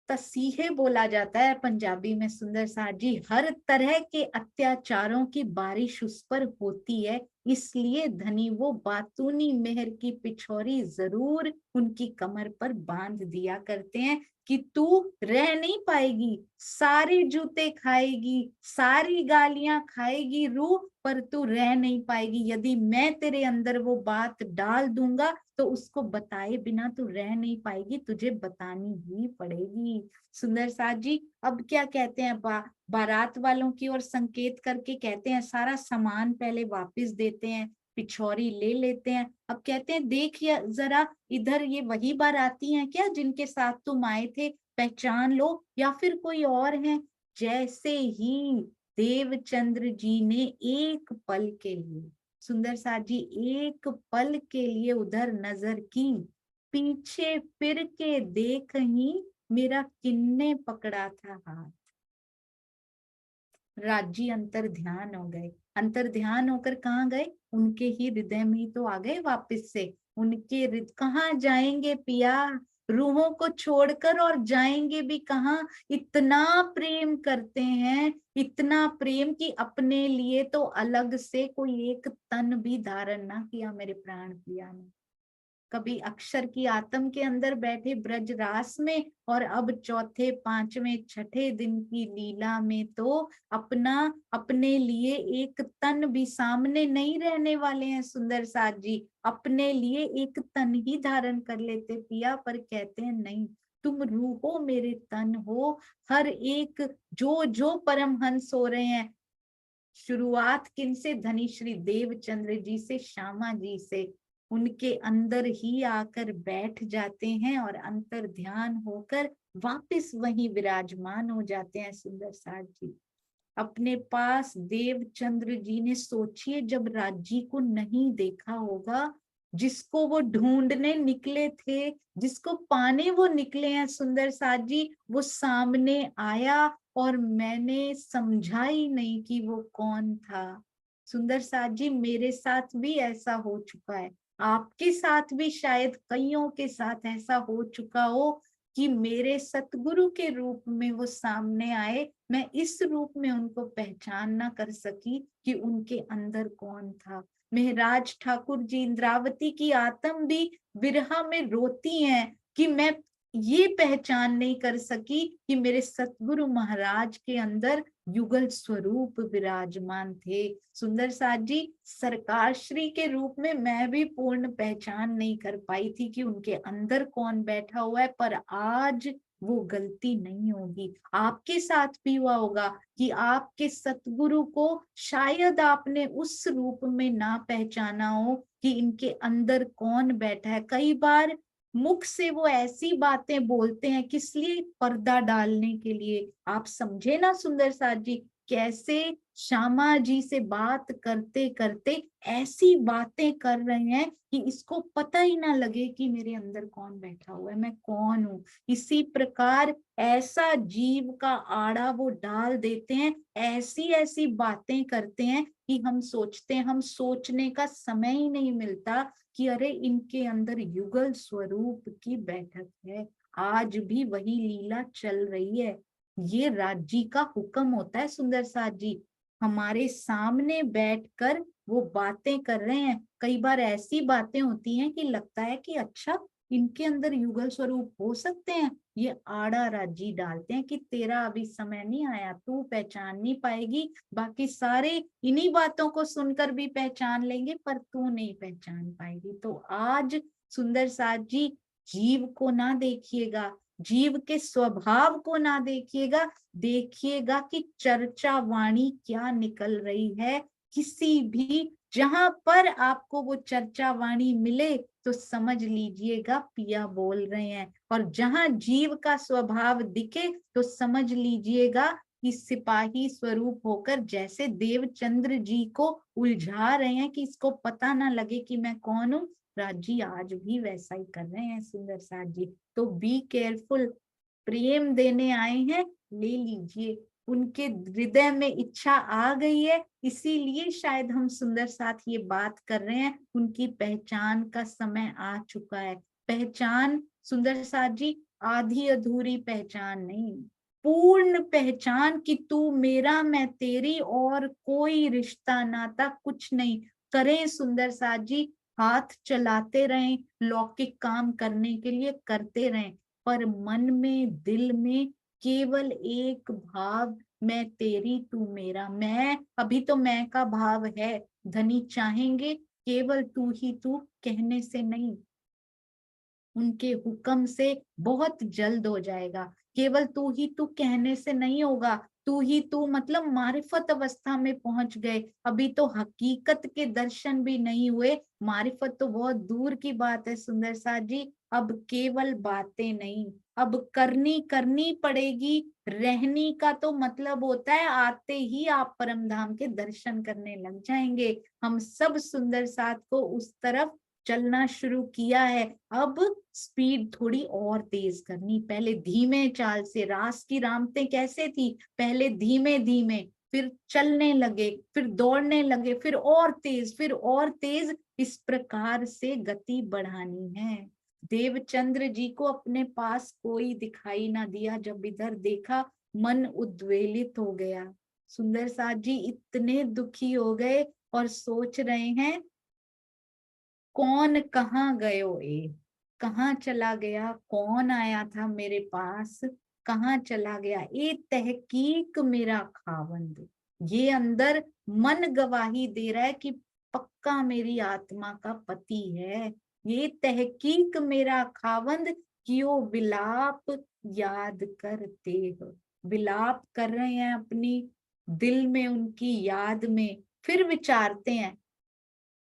तसीहे बोला जाता है पंजाबी में सुंदर साथ जी। हर तरह के अत्याचारों की बारिश उस पर होती है, इसलिए धनी वो बातूनी मेहर की पिछौरी जरूर उनकी कमर पर बांध दिया करते हैं कि तू रह नहीं पाएगी, सारे जूते खाएगी, सारी गालियां खाएगी रूह, पर तू रह नहीं पाएगी। यदि मैं तेरे अंदर वो बात डाल दूंगा तो उसको बताए बिना तू रह नहीं पाएगी, तुझे बतानी ही पड़ेगी। सुंदर साथ जी अब क्या कहते हैं, बारात वालों की ओर संकेत करके कहते हैं सारा सामान पहले वापस देते हैं, पिछौरी ले लेते हैं। अब कहते हैं देख या जरा इधर, ये वही बाराती हैं क्या जिनके साथ तुम आए थे, पहचान लो या फिर कोई और है। जैसे ही देवचंद्र जी ने एक पल के लिए, सुंदर साथ जी एक पल के लिए उधर नजर की, पीछे फिर के देख ही मेरा किन्ने पकड़ा था हाथ। राजी अंतर ध्यान हो गए। अंतर ध्यान होकर कहाँ गए, उनके ही हृदय में ही तो आ गए वापस से। उनके हृदय कहाँ जाएंगे पिया, रूहों को छोड़कर, और जाएंगे भी कहाँ। इतना प्रेम करते हैं, इतना प्रेम कि अपने लिए तो अलग से कोई एक तन भी धारण ना किया मेरे प्राण प्रिया ने। कभी अक्षर की आत्म के अंदर बैठे ब्रज रास में, और अब चौथे पांचवें छठे दिन की लीला में तो अपना अपने लिए एक तन भी सामने नहीं रहने वाले हैं। सुंदर साथ जी अपने लिए एक तन ही धारण कर लेते पिया, पर कहते हैं नहीं, तुम रूह हो मेरे तन हो। हर एक जो जो परमहंस हो रहे हैं, शुरुआत किनसे, धनी श्री देवचंद्र जी से, श्यामा जी से, उनके अंदर ही आकर बैठ जाते हैं और अंतर ध्यान होकर वापस वहीं विराजमान हो जाते हैं। सुंदर साथ जी अपने पास देवचंद्र जी ने, सोचिए जब राज्य को नहीं देखा होगा, जिसको वो ढूंढने निकले थे, जिसको पाने वो निकले हैं, सुंदर साथ जी वो सामने आया और मैंने समझा ही नहीं कि वो कौन था। सुंदर साथ जी मेरे साथ भी ऐसा हो चुका है, आपके साथ भी शायद कईयों के साथ ऐसा हो चुका हो कि मेरे सतगुरु के रूप में वो सामने आए, मैं इस रूप में उनको पहचान ना कर सकी कि उनके अंदर कौन था। मेहराज ठाकुर जी, इंद्रावती की आत्म भी विरह में रोती हैं कि मैं ये पहचान नहीं कर सकी कि मेरे सतगुरु महाराज के अंदर युगल स्वरूप विराजमान थे। सुंदर साथ जी सरकार श्री के रूप में मैं भी पूर्ण पहचान नहीं कर पाई थी कि उनके अंदर कौन बैठा हुआ है, पर आज वो गलती नहीं होगी। आपके साथ भी हुआ होगा कि आपके सतगुरु को शायद आपने उस रूप में ना पहचाना हो कि इनके अंदर कौन बैठा है। कई बार मुख से वो ऐसी बातें बोलते हैं किस लिए, पर्दा डालने के लिए। आप समझे ना सुंदर साथ जी, कैसे श्यामा जी से बात करते करते ऐसी बातें कर रहे हैं कि इसको पता ही ना लगे कि मेरे अंदर कौन बैठा हुआ है, मैं कौन हूँ। इसी प्रकार ऐसा जीव का आड़ा वो डाल देते हैं, ऐसी ऐसी बातें करते हैं कि हम सोचते हैं, हम सोचने का समय ही नहीं मिलता कि अरे इनके अंदर युगल स्वरूप की बैठक है। आज भी वही लीला चल रही है। ये राज्य का हुक्म होता है सुंदर साथ जी, हमारे सामने बैठकर वो बातें कर रहे हैं। कई बार ऐसी बातें होती हैं कि लगता है कि अच्छा इनके अंदर युगल स्वरूप हो सकते हैं। ये आड़ा राज्य डालते हैं कि तेरा अभी समय नहीं आया, तू पहचान नहीं पाएगी, बाकी सारे इन्हीं बातों को सुनकर भी पहचान लेंगे पर तू नहीं पहचान पाएगी। तो आज सुंदर साथ जी जीव को ना देखिएगा, जीव के स्वभाव को ना देखिएगा, देखिएगा कि चर्चा वाणी क्या निकल रही है। किसी भी जहां पर आपको वो चर्चा वाणी मिले तो समझ लीजिएगा पिया बोल रहे हैं, और जहां जीव का स्वभाव दिखे तो समझ लीजिएगा कि सिपाही स्वरूप होकर जैसे देवचंद्र जी को उलझा रहे हैं कि इसको पता ना लगे कि मैं कौन हूँ, राजी आज भी वैसा ही कर रहे हैं सुंदर साथ जी। तो बी केयरफुल, प्रेम देने आए हैं, ले लीजिए। उनके हृदय में इच्छा आ गई है, इसीलिए शायद हम सुंदर साथ ये बात कर रहे हैं, उनकी पहचान का समय आ चुका है। पहचान सुंदर साथ जी आधी अधूरी पहचान नहीं, पूर्ण पहचान कि तू मेरा मैं तेरी, और कोई रिश्ता नाता कुछ नहीं। करें सुंदर साथ जी, हाथ चलाते रहें, लौकिक काम करने के लिए करते रहें, पर मन में दिल में केवल एक भाव, मैं तेरी तू मेरा। मैं, अभी तो मैं का भाव है, धनी चाहेंगे केवल तू ही तू कहने से नहीं, उनके हुक्म से बहुत जल्द हो जाएगा। केवल तू ही तू कहने से नहीं होगा, तू ही तू मतलब मारिफत अवस्था में पहुंच गए, अभी तो हकीकत के दर्शन भी नहीं हुए, मारिफत तो बहुत दूर की बात है सुंदर साथ जी। अब केवल बातें नहीं, अब करनी करनी पड़ेगी। रहनी का तो मतलब होता है आते ही आप परम धाम के दर्शन करने लग जाएंगे। हम सब सुंदर साथ को उस तरफ चलना शुरू किया है। अब स्पीड थोड़ी और तेज करनी, पहले धीमे चाल से। रास की रामतें कैसे थी, पहले धीमे धीमे, फिर चलने लगे, फिर दौड़ने लगे, फिर और तेज, फिर और तेज, इस प्रकार से गति बढ़ानी है। देवचंद्र जी को अपने पास कोई दिखाई ना दिया, जब इधर देखा मन उद्वेलित हो गया। सुंदर साथ जी इतने दुखी हो गए और सोच रहे हैं कौन कहाँ गयो ए, कहाँ चला गया, कौन आया था मेरे पास, कहाँ चला गया ए तहकीक मेरा खावंद। ये अंदर मन गवाही दे रहा है कि पक्का मेरी आत्मा का पति है। ये तहकीक मेरा खावंद, कियो विलाप याद करते हो। विलाप कर रहे हैं अपनी दिल में, उनकी याद में, फिर विचारते हैं।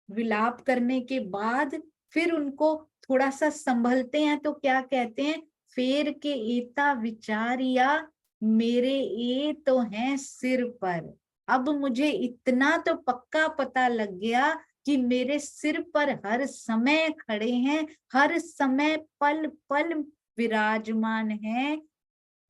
विलाप करने के बाद फिर उनको थोड़ा सा संभलते हैं तो क्या कहते हैं, फेर के एता विचारिया मेरे ए तो हैं सिर पर। अब मुझे इतना तो पक्का पता लग गया कि मेरे सिर पर हर समय खड़े हैं, हर समय पल पल विराजमान हैं।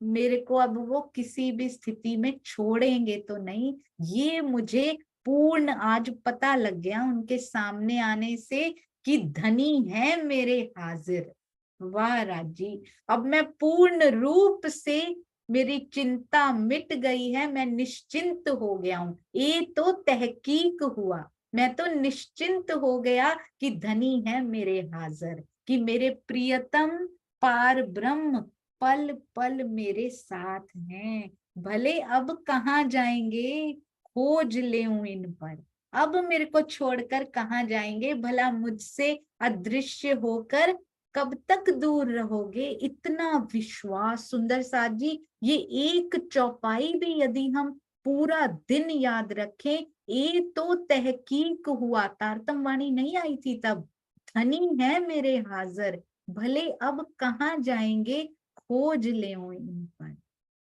मेरे को अब वो किसी भी स्थिति में छोड़ेंगे तो नहीं, ये मुझे पूर्ण आज पता लग गया उनके सामने आने से कि धनी है मेरे हाजिर। वाह राजी, अब मैं पूर्ण रूप से, मेरी चिंता मिट गई है, मैं निश्चिंत हो गया हूं। ये तो तहकीक हुआ, मैं तो निश्चिंत हो गया कि धनी है मेरे हाजिर, कि मेरे प्रियतम पार ब्रह्म पल पल मेरे साथ हैं। भले अब कहाँ जाएंगे, खोज ले इन पर। अब मेरे को छोड़कर कहाँ जाएंगे, भला मुझसे अदृश्य होकर कब तक दूर रहोगे। इतना विश्वास सुंदर साथ जी, ये एक चौपाई भी यदि हम पूरा दिन याद रखें, ये तो तहकीक हुआ। तारतम वाणी नहीं आई थी तब, धनी है मेरे हाजिर, भले अब कहाँ जाएंगे, खोज ले इन पर।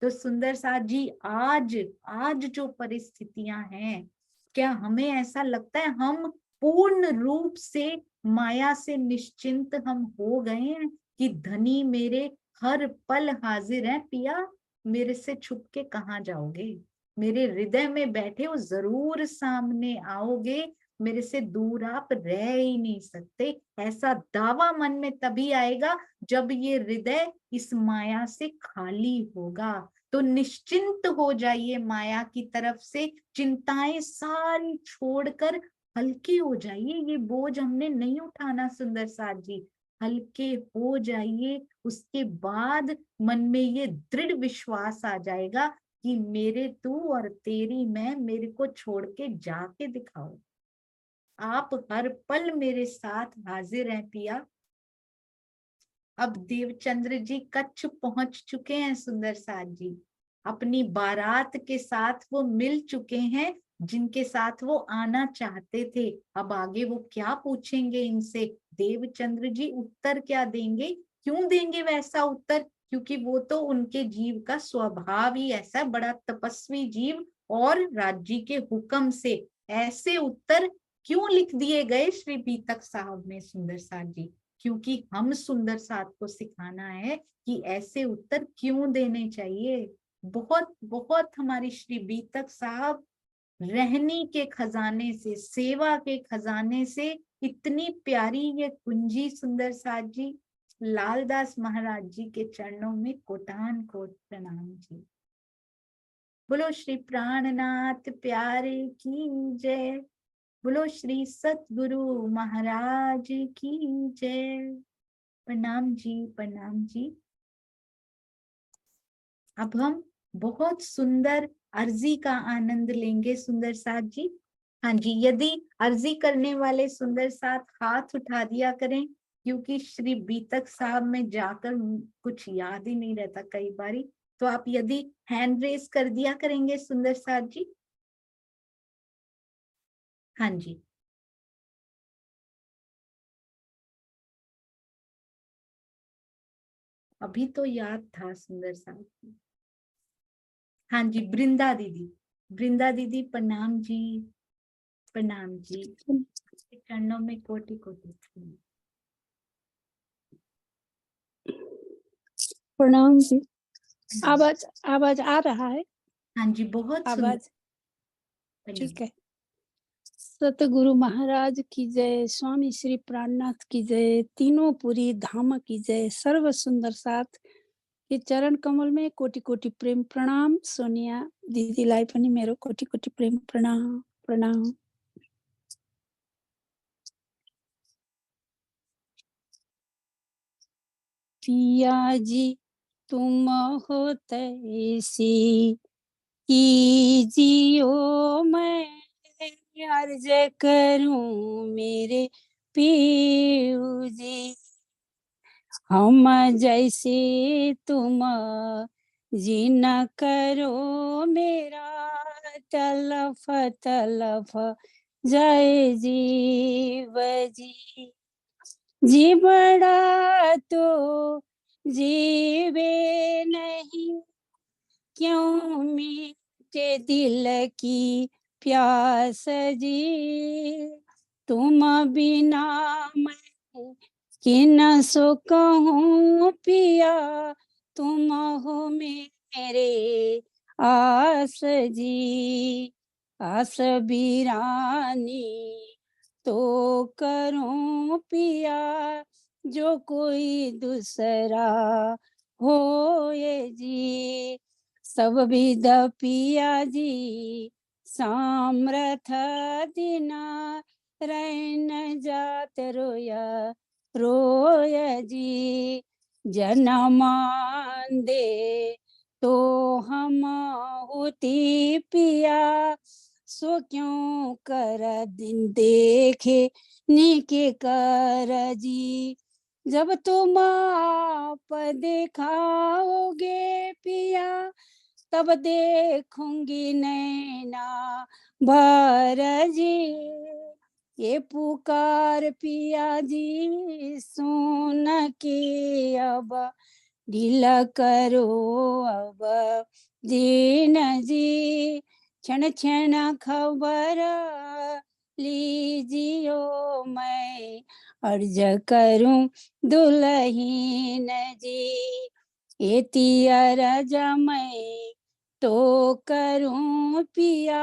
तो सुंदर साथ जी आज आज जो परिस्थितियां हैं, क्या हमें ऐसा लगता है हम पूर्ण रूप से माया से निश्चिंत हम हो गए हैं कि धनी मेरे हर पल हाजिर है। पिया मेरे से छुप के कहाँ जाओगे, मेरे हृदय में बैठे हो, जरूर सामने आओगे, मेरे से दूर आप रह ही नहीं सकते। ऐसा दावा मन में तभी आएगा जब ये हृदय इस माया से खाली होगा। तो निश्चिंत हो जाइए माया की तरफ से, चिंताएं सारी छोड़कर हल्के हो जाइए। ये बोझ हमने नहीं उठाना सुंदर साथ जी, हल्के हो जाइए। उसके बाद मन में ये दृढ़ विश्वास आ जाएगा कि मेरे तू और तेरी मैं, मेरे को छोड़ के जाके दिखाओ, आप हर पल मेरे साथ हाजिर हैं पिया। अब देवचंद्र जी कच्छ पहुंच चुके हैं सुंदर साथ जी, अपनी बारात के साथ वो मिल चुके हैं जिनके साथ वो आना चाहते थे। अब आगे वो क्या पूछेंगे इनसे, देवचंद्र जी उत्तर क्या देंगे, क्यों देंगे वैसा उत्तर, क्योंकि वो तो उनके जीव का स्वभाव ही ऐसा, बड़ा तपस्वी जीव, और राज्य के हुक्म से ऐसे उत्तर क्यों लिख दिए गए श्री पीतक साहब ने सुंदर साथ जी, क्योंकि हम सुंदर साथ को सिखाना है कि ऐसे उत्तर क्यों देने चाहिए। बहुत बहुत हमारी श्री बीतक साहब रहनी के खजाने से, सेवा के खजाने से, इतनी प्यारी ये कुंजी सुंदर साथ जी, लालदास महाराज जी के चरणों में कोटान कोट प्रणाम जी। बोलो श्री प्राणनाथ प्यारे की जय। बोलो श्री सतगुरु महाराज की जय। प्रणाम जी, प्रणाम जी। अब हम बहुत सुंदर अर्जी का आनंद लेंगे सुंदर साथ जी। हाँ जी, यदि अर्जी करने वाले सुंदर साथ हाथ उठा दिया करें, क्योंकि श्री बीतक साहब में जाकर कुछ याद ही नहीं रहता कई बारी, तो आप यदि हैंड रेस कर दिया करेंगे सुंदर साथ जी। हाँ जी, अभी तो याद था सुंदर साथ। हाँ जी, वृंदा दीदी, वृंदा दीदी प्रणाम जी, प्रणाम जी। चरणों में कोटि कोटि प्रणाम जी। आवाज आवाज आ रहा है? हाँ जी, बहुत आवाज सुंदर। ठीक है। सतगुरु महाराज की जय, स्वामी श्री प्राणनाथ की जय, तीनों पुरी धाम की जय, सर्व सुंदर साथ के चरण कमल में कोटि कोटि प्रेम प्रणाम। सोनिया दीदी लाई पनि मेरो कोटि कोटि प्रेम प्रणाम प्रणाम। पिया जी तुम हो तैसी कीजियो, मैं अर्ज करूं मेरे पीऊ जी। हम जैसे तुम जीना करो मेरा, तलफ तलफ जय जीव जी। जी बड़ा तो जीवे नहीं, क्यों मीठे दिल की प्यास जी। तुम बिना मैं किन सो कहूँ पिया, तुम हो मेरे आस जी। आस बीरानी तो करूं पिया, जो कोई दूसरा हो ये जी। सब विद पिया जी सामर्थ दिना, रैन जात रोया रोय जी। जनमान दे तो हम होती पिया, सो क्यों कर दिन देखे नीके कर जी। जब तुम आप दिखाओगे पिया, तब देखूंगी नैना भर जी। ये पुकार पिया जी सुन के अब ढीला करो अब दीन जी। क्षण क्षण खबर लीजियो, मैं अर्ज करूं दुल्हीन जी। एती अरज मैं तो करूं पिया,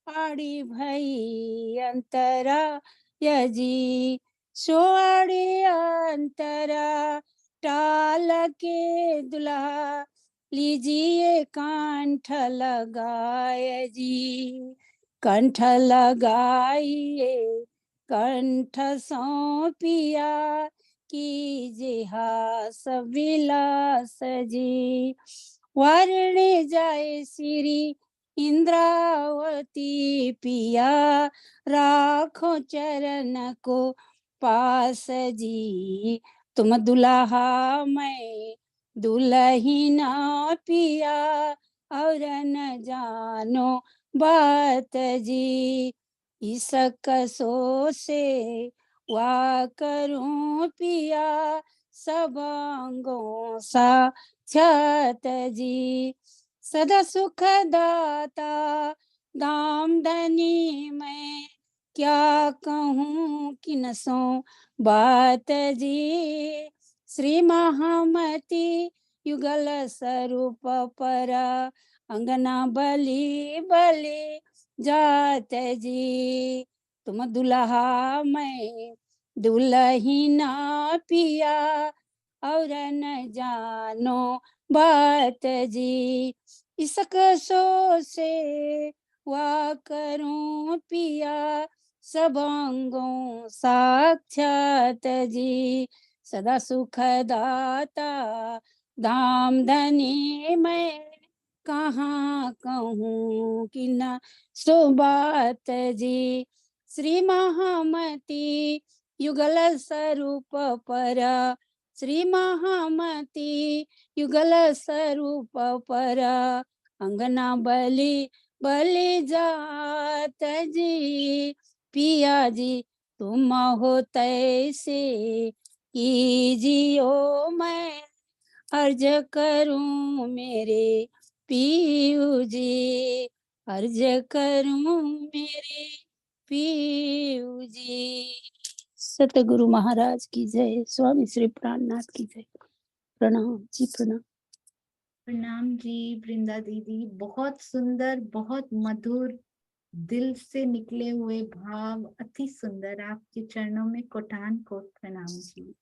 आड़ी भई अंतरा यजी। सोआड़ी अंतरा टाल के दुल्हा, लीजिए कंठ लगाए जी। कंठ लगाइए कंठ सौंपिया, कीजिए हास विलास जी। वारणे जाए श्री इंद्रावती पिया, राखो चरण को पास जी। तुम दुल्हा मैं दुल्हीना पिया, और न जानो बात जी। इस कसो से वा करूं पिया, सब अंगों सा छत जी। सदा सुख दाता दाम धनी मैं, क्या कहूँ किन सो बात जी। श्री महामती युगल स्वरूप परा, अंगना बलि बलि जात जी। तुम दुल्हा मैं दुल्हीना पिया, और न जानो बात जी। इसक सो से वा करूं पिया, सब अंगों साक्षात जी। सदा सुख दाता धाम धनी, मैं कहाँ कहूँ कि न सो बात जी। श्री महामती युगल स्वरूप पर, श्री महामती युगल स्वरूप पर, अंगना बलि बलि जात जी। पिया जी तुम हो तैसे कीजियो, मैं अर्ज करूं मेरे पीयू जी, अर्ज करूं मेरे पीयू जी। सतगुरु महाराज की जय, स्वामी श्री प्राणनाथ की जय। प्रणाम जी, प्रणाम। प्रणाम जी वृंदा दीदी, बहुत सुंदर, बहुत मधुर, दिल से निकले हुए भाव, अति सुंदर। आपके चरणों में कोटान कोट प्रणाम जी।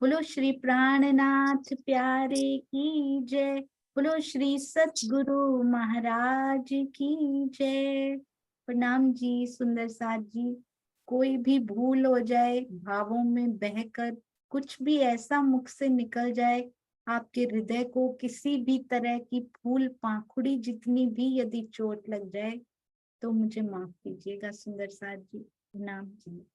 बोलो श्री प्राणनाथ प्यारे की जय, बोलो श्री सतगुरु महाराज की जय। प्रणाम जी सुंदर साथ जी। कोई भी भूल हो जाए, भावों में बहकर कुछ भी ऐसा मुख से निकल जाए, आपके हृदय को किसी भी तरह की फूल पाखुड़ी जितनी भी यदि चोट लग जाए, तो मुझे माफ कीजिएगा सुंदर साथ जी। प्रणाम जी।